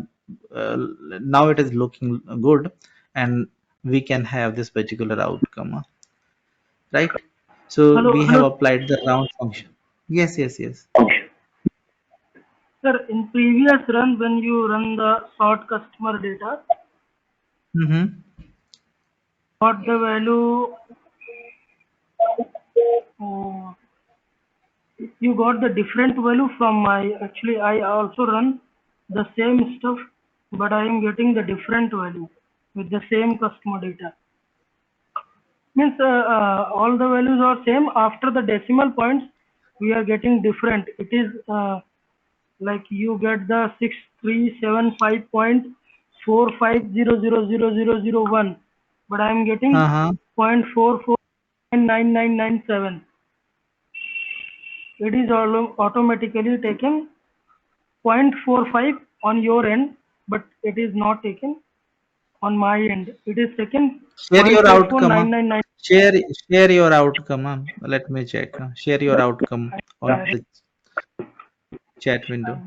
now it is looking good, and we can have this particular outcome, right? So Hello, we have hello, applied the round function. Yes, yes, yes. sir. In previous run, when you run the sort customer data, Mm-hmm. got the value, uh, you got the different value from my. Actually, I also run the same stuff, but I am getting the different value with the same customer data. Means all the values are same. After the decimal points, we are getting different. It is like you get the 6375.450000001, but I am getting Uh-huh. 0.449997. It is all automatically taken 0.45 on your end, but it is not taken on my end. It is taken Share your outcome. 0.44999. Share your outcome. Let me check. Share your outcome on the chat window.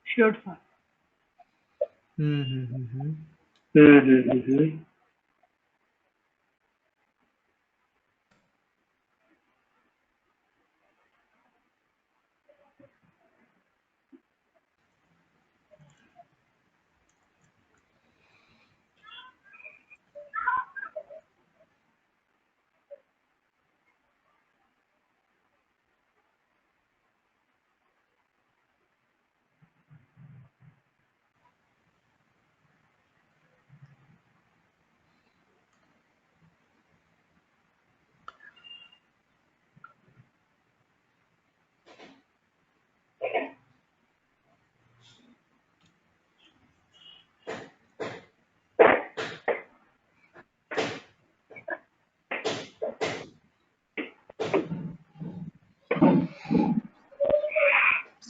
Sure, sir. Mm-hmm.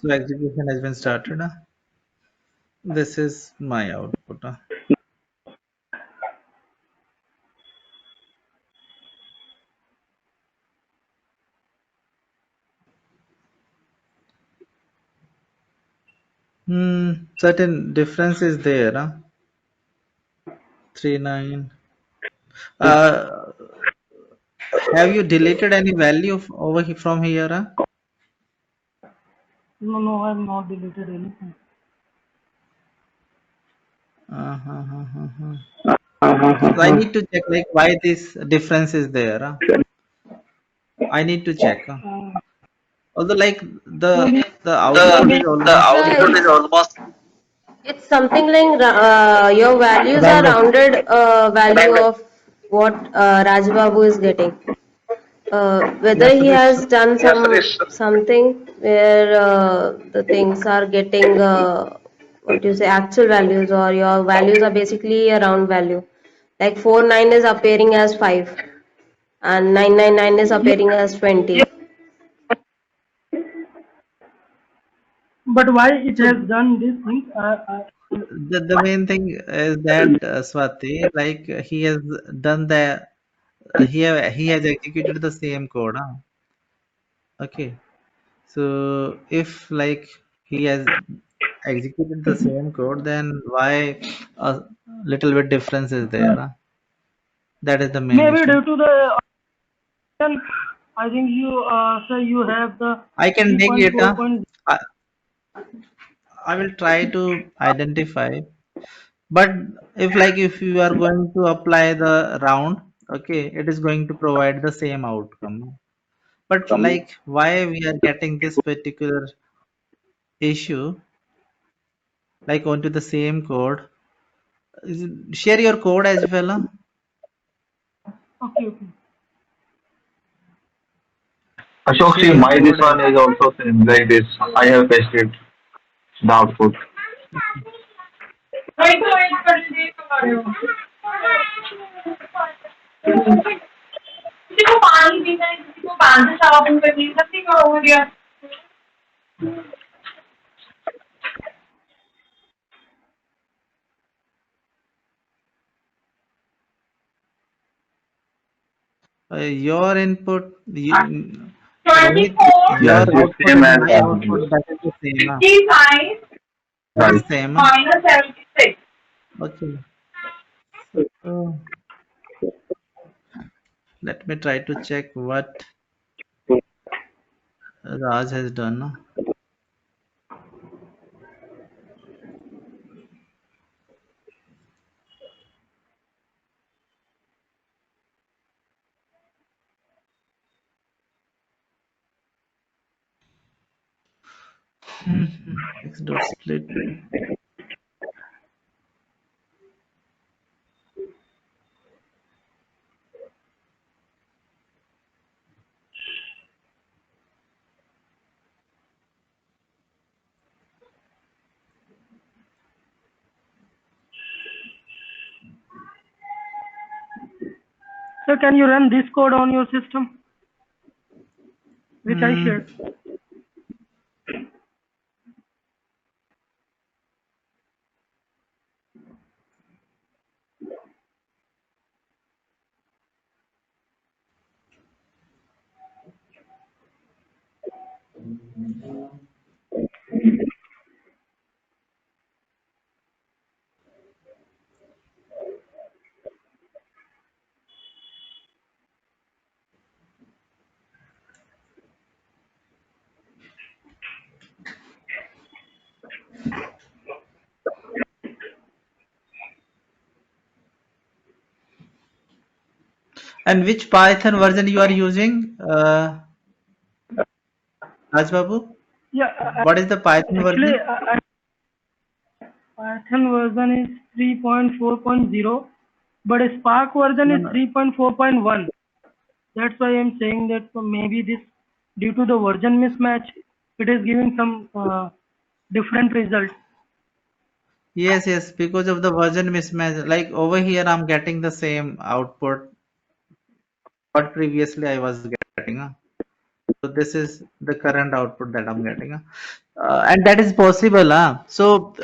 So execution has been started. This is my output. Certain difference is there. 39. Uh, have you deleted any value from here? No, no, I have not deleted anything. So I need to check like why this difference is there. I need to check. Although like Maybe the output is almost It's something like your values are random. rounded value of what Rajbabu is getting. Whether Yes, he sir. has done something where the things are getting what you say actual values, or your values are basically a round value. Like 49 is appearing as 5 and 999 is appearing as 20. but why it So has done this thing? the main thing is that Swati, like he has done the he has executed the same code. Okay. So if like he has executed the same code, then why a little bit difference is there? That is the main Maybe issue. due to the I think you say you have the I can dig it. 3.4 point. I, I will try to identify. But if you are going to apply the round, okay, it is going to provide the same outcome. But like why we are getting this particular issue, like onto the same code? Share your code as well. Okay, okay. Ashok, Share see, your my this code as one is also same like this. I have pasted the output. your input. Rohit, your Yes, it's output same and as my output that. that is the same. That is Right. same. Okay. So let me try to check what Raj has done. X dot split. So can you run this code on your system, which I Hmm. shared? And which Python version you are using, Raj Babu? Yeah, What is the Python actually, version? Python version is 3.4.0, but Spark version No, is no. 3.4.1. That's why I'm saying that maybe this, due to the version mismatch, it is giving some different result. Yes, yes, because of the version mismatch. Like over here, I'm getting the same output what previously I was getting. this is the current output that I'm getting. And that is possible. So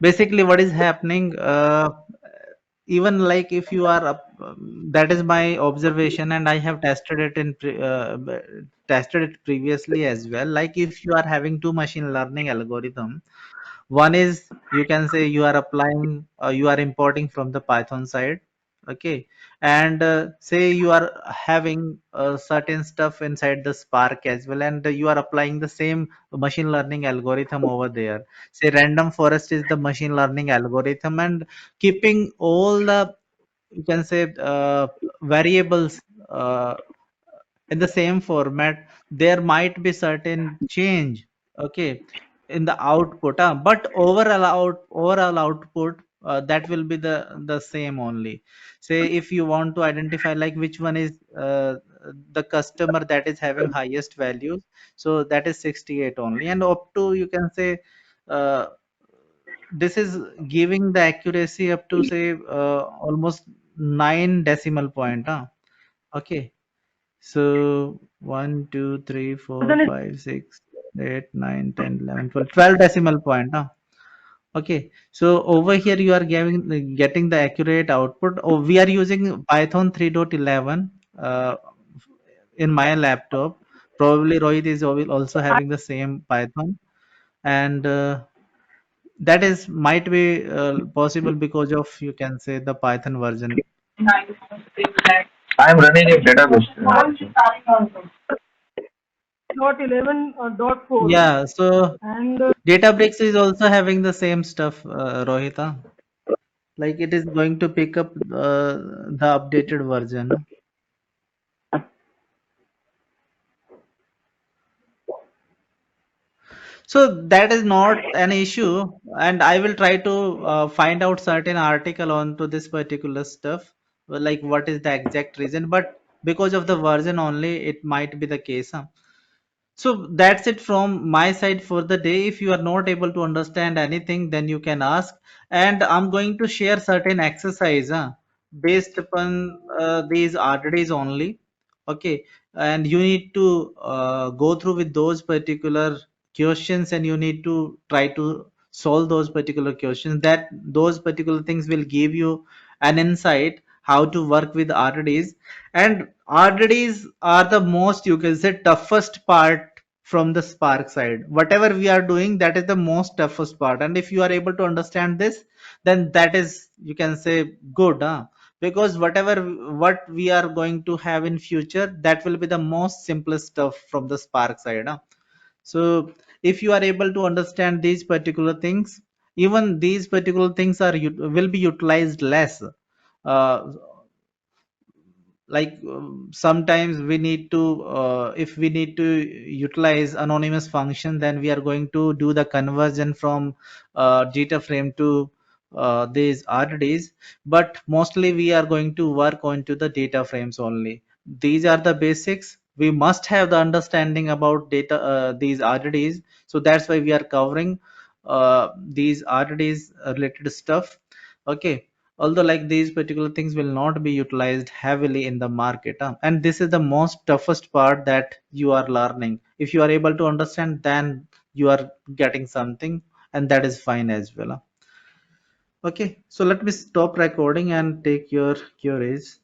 basically what is happening, even like if you are up, that is my observation, and I have tested it tested it previously as well. Like if you are having two machine learning algorithm, one is, you can say, you are applying, you are importing from the Python side. Okay. And say you are having certain stuff inside the Spark as well, and you are applying the same machine learning algorithm over there. Say random forest is the machine learning algorithm, and keeping all the, you can say, variables uh, in the same format, there might be certain change, okay, in the output, but overall output, that will be the same only. Say if you want to identify like which one is the customer that is having highest values, so that is 68 only, and up to, you can say, uh, this is giving the accuracy up to, say, almost 9 decimal point. Okay. So 1, 2, 3, 4, Then it- 5, 6, 8, 9, 10, 11, 12, 12 decimal point. Okay. So over here you are getting the accurate output. Oh, we are using Python 3.11 in my laptop. Probably Rohit is also having the same Python, and that is might be possible because of, you can say, the Python version. I'm running a database. dot 11 dot 4 Yeah. So and Databricks is also having the same stuff, Rohita. Like it is going to pick up the updated version. So that is not an issue, and I will try to find out certain article onto this particular stuff, like what is the exact reason. But because of the version only, it might be the case. So that's it from my side for the day. If you are not able to understand anything, then you can ask. And I'm going to share certain exercise based upon these RDDs only. Okay. And you need to go through with those particular questions, and you need to try to solve those particular questions. That those particular things will give you an insight how to work with RDDs. And RDDs are the most, you can say, toughest part from the Spark side. Whatever we are doing, that is the most toughest part. And if you are able to understand this, then that is, you can say, good. Because whatever what we are going to have in future, that will be the most simplest stuff from the Spark side. So if you are able to understand these particular things, even these particular things will be utilized less. Uh, like sometimes we need to, if we need to utilize anonymous function, then we are going to do the conversion from data frame to these RDDs, but mostly we are going to work onto the data frames only. These are the basics. We must have the understanding about data, these RDDs. So that's why we are covering these RDDs related stuff. Okay. Although like these particular things will not be utilized heavily in the market, and this is the most toughest part that you are learning. If you are able to understand, then you are getting something, and that is fine as well. Okay, so let me stop recording and take your queries.